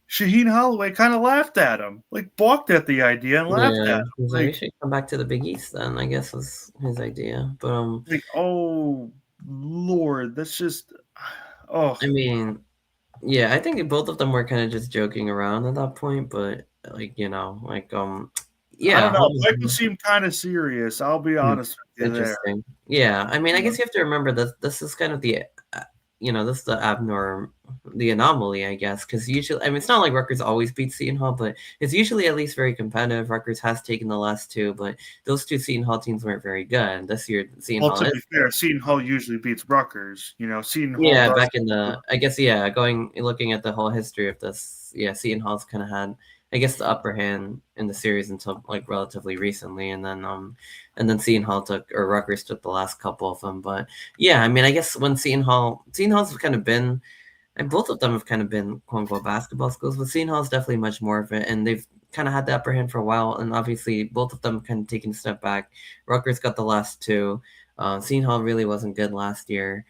Shaheen Holloway kind of laughed at him, like balked at the idea and laughed at yeah. him, He's like, we should come back to the Big East then. I guess was his idea, but oh Lord, that's just oh. I mean, yeah, I think both of them were kind of just joking around at that point, but I yeah, don't know. home. Michael seemed kind of serious. I'll be Hmm, honest with you there. interesting. Yeah, I mean, I You know? guess you have to remember that this is kind of this is the the anomaly, I guess, because usually, I mean, it's not like Rutgers always beats Seton Hall, but it's usually at least very competitive. Rutgers has taken the last two, but those two Seton Hall teams weren't very good. This year, Seton Well, Hall to is be fair, Seton Hall usually beats Rutgers. Seton Hall yeah, does. back in the, I guess, yeah, going looking at the whole history of this, yeah, Seton Hall's kind of had, I guess, the upper hand in the series until like relatively recently, and then Seton Hall took or Rutgers took the last couple of them. But yeah, I mean, I guess when Seton Hall's kind of been, and both of them have kind of been quote unquote basketball schools, but Seton Hall is definitely much more of it, and they've kind of had the upper hand for a while, and obviously both of them kind of taking a step back. Rutgers got the last two. Seton Hall really wasn't good last year.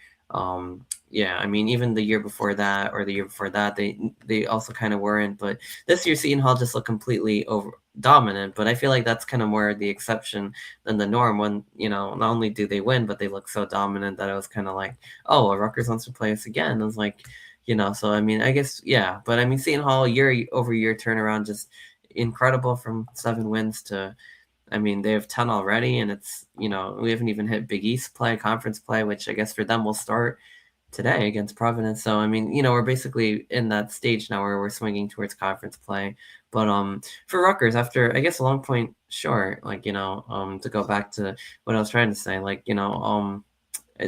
Yeah, I mean, even the year before that or the year before that, they also kind of weren't. But this year, Seton Hall just looked completely over dominant. But I feel like that's kind of more the exception than the norm. When not only do they win, but they look so dominant that it was kind of like, oh, well, Rutgers wants to play us again. It was like, so I mean, I guess yeah. But I mean, Seton Hall year over year turnaround just incredible from 7 wins to. I mean, they have 10 already, and it's we haven't even hit Big East play, conference play, which I guess for them will start today against Providence. So I mean, we're basically in that stage now where we're swinging towards conference play. But for Rutgers, after I guess a long point short, like to go back to what I was trying to say, like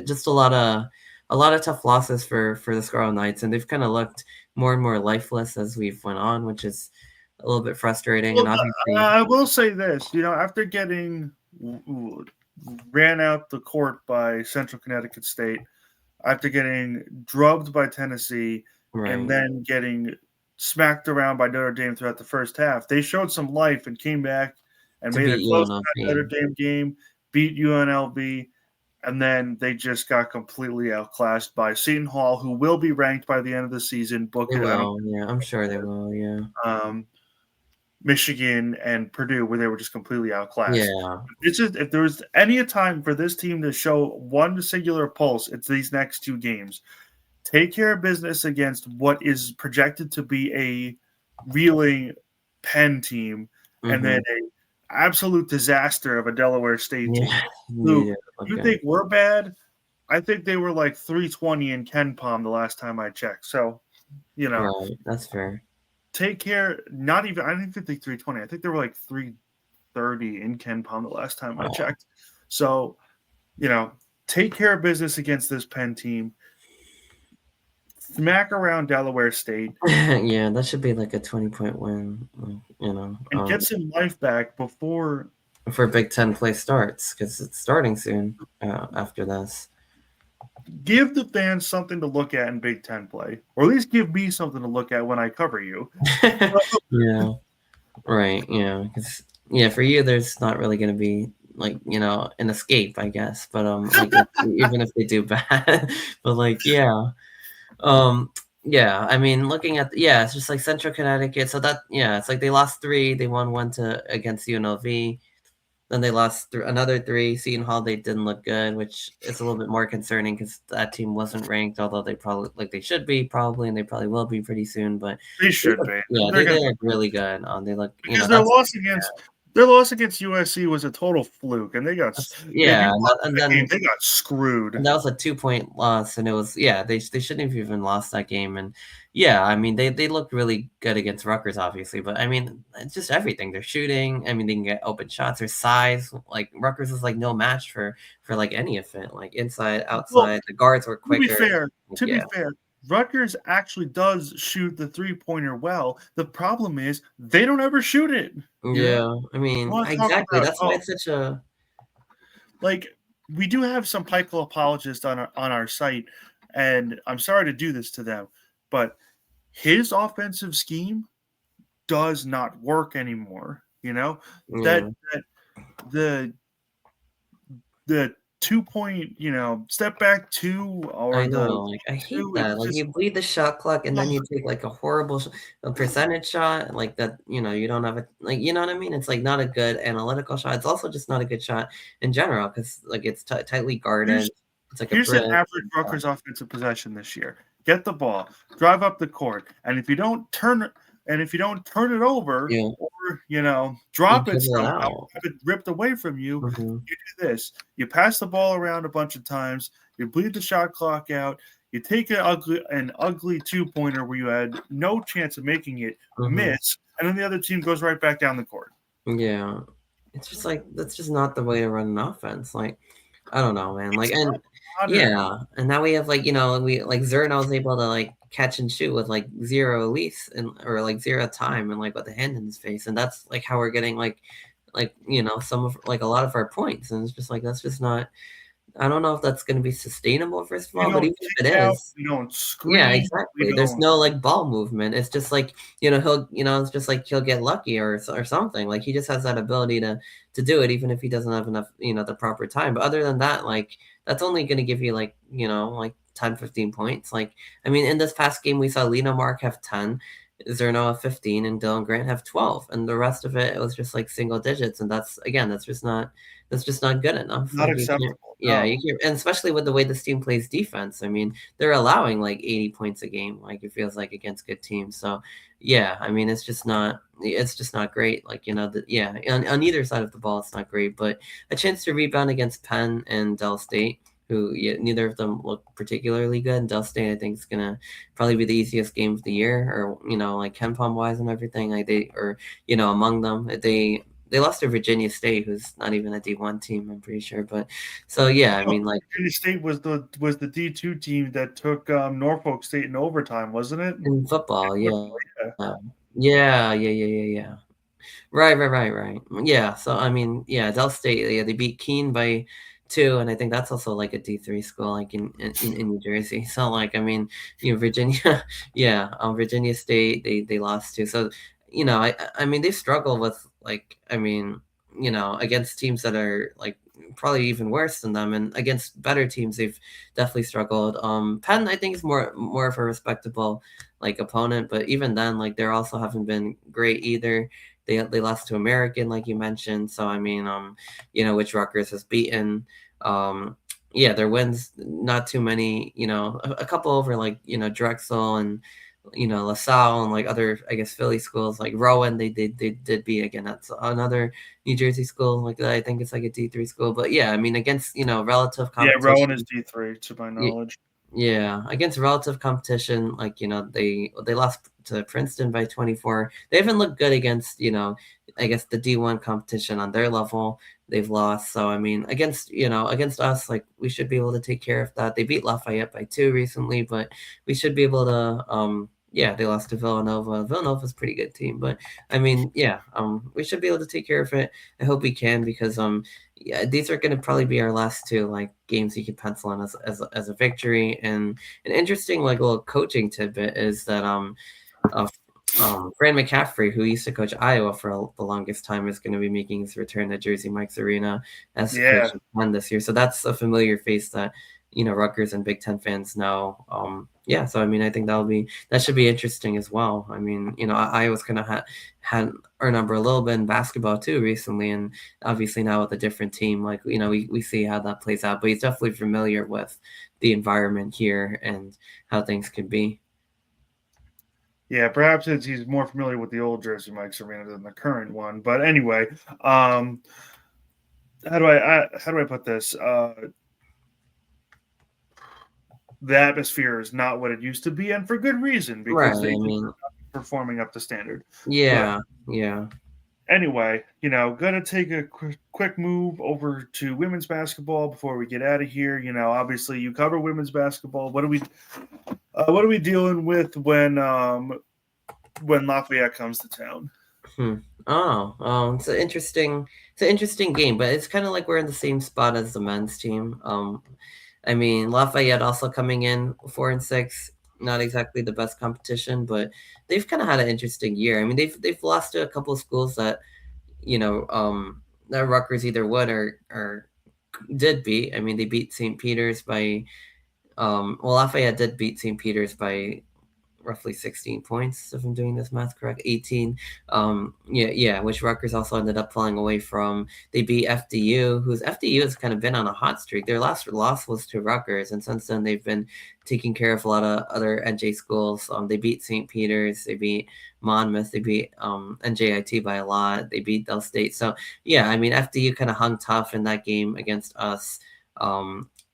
just a lot of tough losses for the Scarlet Knights, and they've kind of looked more and more lifeless as we've went on, which is a little bit frustrating. Well, And obviously, I will say this. After getting ran out the court by Central Connecticut State, after getting drubbed by Tennessee, and right, then getting smacked around by Notre Dame throughout the first half, they showed some life and came back and to made a beat close Notre UNLV, Dame game, beat UNLV, and then they just got completely outclassed by Seton Hall, who will be ranked by the end of the season. Book they it. I don't. will. Yeah, I'm sure they will. Yeah, Michigan and Purdue, where they were just completely outclassed. yeah, It's just if there was any time for this team to show one singular pulse, it's these next two games. Take care of business against what is projected to be a reeling Penn team, and then mm-hmm. a absolute disaster of a Delaware State team. Yeah, Who yeah, you okay, think we're bad? I think they were like 320 in Ken Palm the last time I checked. So, you know, right. That's fair. take care. Not even. I didn't think they 320. I think they were like 330 in Ken Palm the last time I Oh. checked. So, take care of business against this Penn team. Smack around Delaware State Yeah, that should be like a 20-point win, and get some life back before. for Big Ten play starts because it's starting soon after this. Give the fans something to look at in Big Ten play, or at least give me something to look at when I cover you. Yeah, right. Yeah, because for you, there's not really going to be like an escape, I guess. But like even if they do bad, but like um, yeah. I mean, looking at it's just like Central Connecticut. So that it's like they lost three, they won one to against UNLV. Then they lost another 3. Seton Hall, they didn't look good, which is a little bit more concerning because that team wasn't ranked, although they probably they should be probably, and they probably will be pretty soon. But They should be. they look really good. They look because that's their loss against USC was a total fluke, and they got they got screwed. And that was a 2-point loss, and it was they shouldn't have even lost that game. And I mean they looked really good against Rutgers, obviously, but I mean it's just everything. They're shooting. I mean they can get open shots. Their size, like Rutgers is like no match for like any of it, like inside, outside. Well, the guards were quicker. To be fair, Rutgers actually does shoot the 3-pointer well. The problem is they don't ever shoot it. Yeah, I mean exactly. That's why it's such a we do have some Pikel apologists on our site, and I'm sorry to do this to them, but his offensive scheme does not work anymore. That the 2-point, step back 2 or I know, I hate that. Like you bleed the shot clock and then you take like a horrible percentage shot, like that. You don't have you know what I mean? It's like not a good analytical shot. It's also just not a good shot in general because like it's tightly guarded. It's like here's an average Rutgers offensive possession this year. Get the ball, drive up the court, and if you don't turn it over, or drop it somehow, have it ripped away from you, you do this. You pass the ball around a bunch of times, you bleed the shot clock out, you take an ugly 2-pointer where you had no chance of making it, miss, and then the other team goes right back down the court. Yeah. It's just like that's just not the way to run an offense. Like, I don't know, man. Like, and and now we have we Zerno's able to catch and shoot with 0 release or 0 time and with the hand in his face, and that's how we're getting some of a lot of our points, and it's just that's just not. I don't know if that's going to be sustainable, first of all, but even if it is, we don't scream. Yeah, exactly. There's no ball movement. It's just he'll it's just he'll get lucky or something. He just has that ability to do it, even if he doesn't have enough the proper time. But other than that, that's only going to give you 10, 15 points. I mean, in this past game, we saw Lena Mark have 10, Zerno have 15, and Dylan Grant have 12, and the rest of it was just single digits, and that's just not good enough. Not acceptable. Yeah, you can't, and especially with the way this team plays defense. I mean, they're allowing 80 points a game, it feels against good teams. So, yeah, I mean, it's just not great. On either side of the ball, it's not great. But a chance to rebound against Penn and Dell State, who neither of them look particularly good. And Dell State, I think, is gonna probably be the easiest game of the year, or KenPom wise and everything. Among them, they lost to Virginia State, who's not even a D1 team, I'm pretty sure. But so yeah, I mean, Virginia State was the D2 team that took Norfolk State in overtime, wasn't it? In football, yeah. Right. Yeah. So I mean, yeah, Dell State, they beat Keene by 2, and I think that's also a D3 school in New Jersey. So I mean, Virginia, Virginia State, they lost to. So I mean, they struggle with against teams that are probably even worse than them, and against better teams they've definitely struggled. Penn, I think, is more of a respectable opponent, but even then they also haven't been great either. They lost to American, like you mentioned. So I mean, which Rutgers has beaten. Their wins, not too many. A couple over Drexel and LaSalle and other, I guess, Philly schools Rowan. They did beat again. That's another New Jersey school I think it's a D3 school. But yeah, I mean, against relative competition. Yeah, Rowan is D3 to my knowledge. Yeah, against relative competition, they lost to Princeton by 24. They haven't looked good against I guess the D1 competition on their level. They've lost. So I mean, against us, we should be able to take care of that. They beat Lafayette by 2 recently, but we should be able to. They lost to Villanova. Villanova's a pretty good team, but I mean, we should be able to take care of it. I hope we can, because these are going to probably be our last 2 games you can pencil in as a victory. And an interesting little coaching tidbit is that Fran McCaffrey, who used to coach Iowa for the longest time, is going to be making his return to Jersey Mike's Arena as coach this year. So that's a familiar face that Rutgers and Big Ten fans know. Yeah, so I mean, I think that should be interesting as well. I mean, I was kind of had our number a little bit in basketball too recently, and obviously now with a different team, like we see how that plays out. But he's definitely familiar with the environment here and how things can be. Yeah, perhaps he's more familiar with the old Jersey Mike's arena than the current one. But anyway, um, how do I put this? The atmosphere is not what it used to be, and for good reason Right. because they I just mean, are not performing up to standard. But yeah, yeah. anyway, gonna take a quick move over to women's basketball before we get out of here. Obviously you cover women's basketball. What are we dealing with when Lafayette comes to town? Hmm. Oh, it's an interesting game, but it's kind of like we're in the same spot as the men's team. I mean, Lafayette also coming in 4-6, not exactly the best competition, but they've kind of had an interesting year. I mean, they've lost to a couple of schools that that Rutgers either would or did beat. I mean, they beat St. Peter's by Lafayette did beat St. Peter's by roughly 16 points, if I'm doing this math correct. 18. Yeah, which Rutgers also ended up falling away from. They beat FDU, whose FDU has kind of been on a hot streak. Their last loss was to Rutgers, and since then they've been taking care of a lot of other NJ schools. They beat St. Peter's, they beat Monmouth, they beat NJIT by a lot, they beat Del State. So yeah, I mean FDU kind of hung tough in that game against us.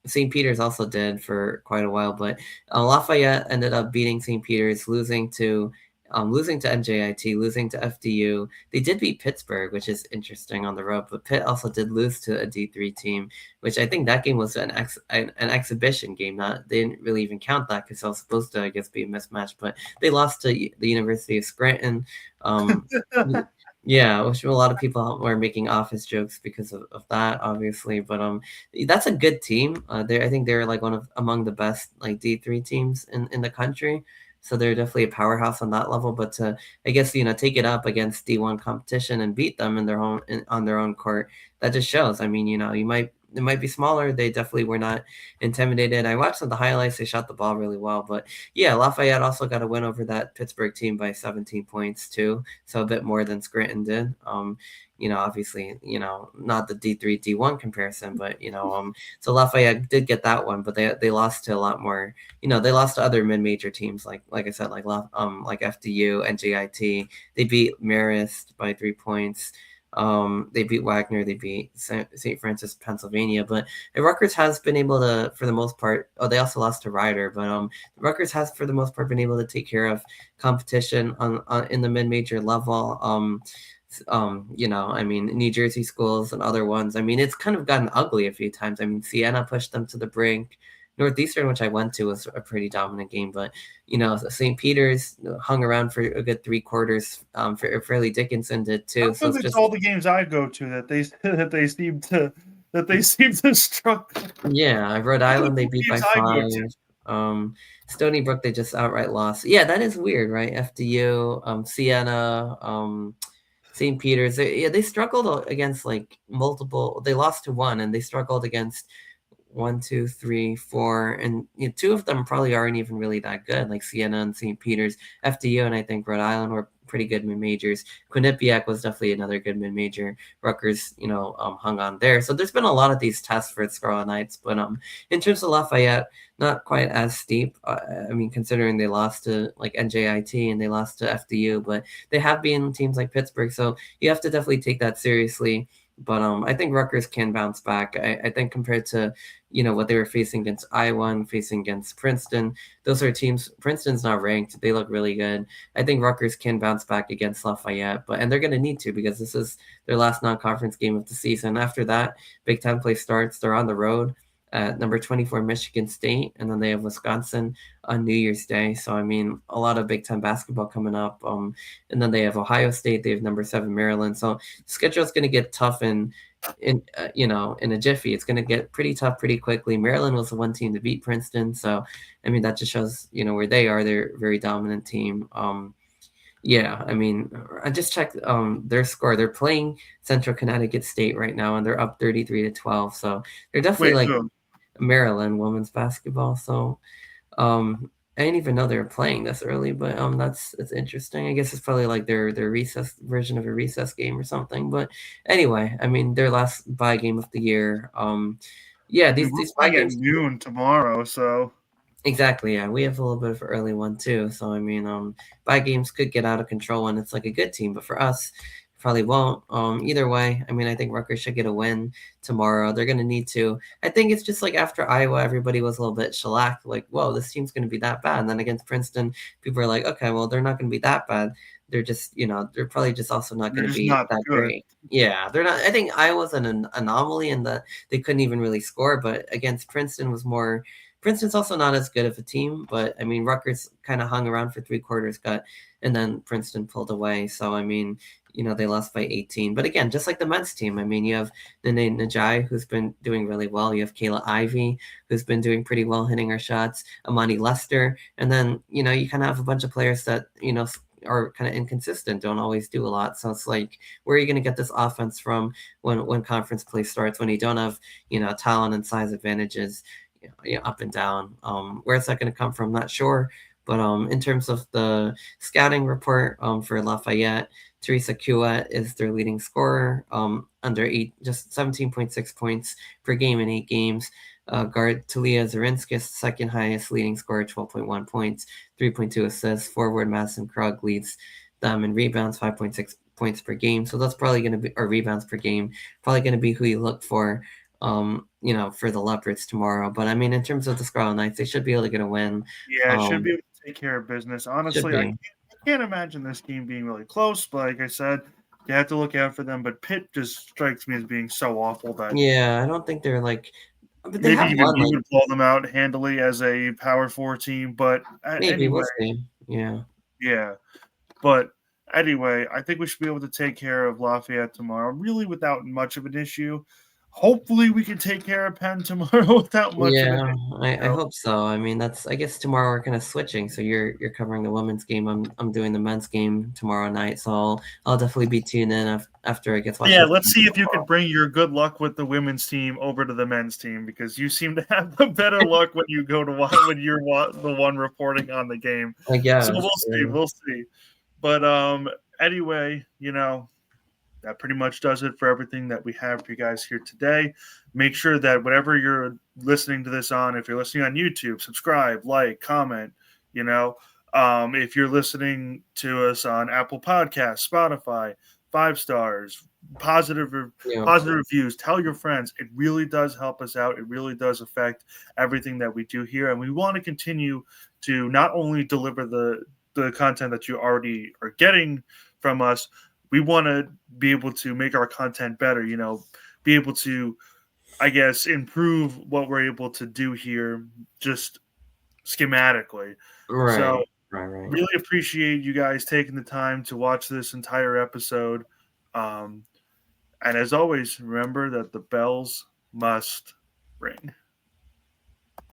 St. Peter's also did for quite a while, but Lafayette ended up beating St. Peter's, losing to NJIT, losing to FDU. They did beat Pittsburgh, which is interesting on the road, but Pitt also did lose to a D3 team, which I think that game was an exhibition game. Not They didn't really even count that because it was supposed to, I guess, be a mismatch, but they lost to the University of Scranton. Um, yeah, which a lot of people were making office jokes because of that, obviously. But that's a good team. I think they're like one of among the best like D3 teams in the country. So they're definitely a powerhouse on that level. But to I guess take it up against D1 competition and beat them in on their own court, that just shows. I mean, it might be smaller. They definitely were not intimidated. I watched some of the highlights. They shot the ball really well. But yeah, Lafayette also got a win over that Pittsburgh team by 17 points too. So a bit more than Scranton did. Obviously, not the D3 D1 comparison, but so Lafayette did get that one, but they lost to a lot more. They lost to other mid-major teams like I said, like FDU, NJIT. They beat Marist by 3 points. They beat Wagner. They beat St. Francis, Pennsylvania. But Rutgers has been able to, for the most part. Oh, they also lost to Rider, but Rutgers has, for the most part, been able to take care of competition on in the mid-major level. I mean, New Jersey schools and other ones. I mean, it's kind of gotten ugly a few times. I mean, Siena pushed them to the brink. Northeastern, which I went to, was a pretty dominant game, but St. Peter's hung around for a good 3 quarters. Fairleigh Dickinson did too. So it's It's just all the games I go to that they seem to struggle. yeah. Rhode Island they beat by Games I go 5. to. Stony Brook they just outright lost. Yeah, that is weird, right? FDU, Siena, St. Peter's. They struggled against like multiple. They lost to one, and they struggled against 1, 2, 3, 4, and two of them probably aren't even really that good, like Siena and St. Peter's. FDU and I think Rhode Island were pretty good mid majors. Quinnipiac was definitely another good mid major. Rutgers, hung on there. So there's been a lot of these tests for the Scarlet Knights, but in terms of Lafayette, not quite as steep. I mean, considering they lost to like NJIT and they lost to FDU, but they have been teams like Pittsburgh, so you have to definitely take that seriously. But I think Rutgers can bounce back. I think compared to what they were facing against Iowa and facing against Princeton, those are teams. Princeton's not ranked. They look really good. I think Rutgers can bounce back against Lafayette, and they're going to need to because this is their last non-conference game of the season. After that, Big Ten play starts. They're on the road at number 24 Michigan State, and then they have Wisconsin on New Year's Day. So I mean, a lot of Big Ten basketball coming up. And then they have Ohio State. They have number 7 Maryland. So schedule is going to get tough in a jiffy. It's going to get pretty tough pretty quickly. Maryland was the one team to beat Princeton, so I mean that just shows where they are. They're a very dominant team. Yeah, I mean, I just checked their score. They're playing Central Connecticut State right now, and they're up 33-12. So they're definitely Wait, like who? Maryland women's basketball. So I didn't even know they were playing this early, but it's interesting. I guess it's probably like their recess version of a recess game or something. But anyway, I mean their last bye game of the year. Yeah, I mean, we're these bye playing at games. noon tomorrow, so Exactly, yeah. We have a little bit of an early one too. So I mean, bye games could get out of control when it's like a good team, but for us, probably won't. Either way, I mean, I think Rutgers should get a win tomorrow. They're gonna need to. I think it's just like after Iowa, everybody was a little bit shellacked, like, whoa, this team's gonna be that bad. And then against Princeton, people are like, okay, well, they're not gonna be that bad. They're just, they're probably just also not they're gonna just be not that good. great. Yeah, they're not. I think Iowa's an anomaly in that they couldn't even really score, but against Princeton was more. Princeton's also not as good of a team, but I mean, Rutgers kind of hung around for 3 quarters, and then Princeton pulled away. So I mean, they lost by 18. But again, just like the men's team, I mean, you have Nene Najai, who's been doing really well. You have Kayla Ivey, who's been doing pretty well hitting her shots. Amani Lester, and then you kind of have a bunch of players that are kind of inconsistent, don't always do a lot. So it's like, where are you going to get this offense from when conference play starts, when you don't have talent and size advantages? Up and down. Where's that going to come from? Not sure. But in terms of the scouting report for Lafayette, Teresa Cuet is their leading scorer, just 17.6 points per game in 8 games. Guard Talia Zarinskis, second highest leading scorer, 12.1 points, 3.2 assists. Forward Madison Krug leads them in rebounds, 5.6 points per game. So that's probably going to be, or rebounds per game, probably going to be who you look for for the Leopards tomorrow. But I mean, in terms of the Scarlet Knights, they should be able to get a win. Yeah, it should be able to take care of business. Should Honestly, I be. can't imagine this game being really close, but like I said, you have to look out for them. But Pitt just strikes me as being so awful that Yeah, I don't think they're like, but they maybe have even won we like would blow them out handily as a Power Four team. But maybe anyway, we'll see. Yeah. yeah. But anyway, I think we should be able to take care of Lafayette tomorrow, really without much of an issue. Hopefully, we can take care of Penn tomorrow without much of an Yeah, I issue. hope so. I mean, I guess tomorrow we're kind of switching. So you're covering the women's game. I'm doing the men's game tomorrow night. So I'll definitely be tuned in after I get watching Yeah, the let's see if you could football. bring your good luck with the women's team over to the men's team because you seem to have the better luck when you go to when you're the one reporting on the game. I So guess. we'll see, Yeah. we'll see. But anyway, that pretty much does it for everything that we have for you guys here today. Make sure that whatever you're listening to this on, if you're listening on YouTube, subscribe, like, comment. You know, if you're listening to us on Apple Podcasts, Spotify, 5 stars, positive Yeah. positive reviews. Tell your friends. It really does help us out. It really does affect everything that we do here, and we want to continue to not only deliver the content that you already are getting from us. We want to be able to make our content better. Be able to, I guess, improve what we're able to do here, just schematically. So Right. Right. really appreciate you guys taking the time to watch this entire episode. Um, and as always, remember that the bells must ring.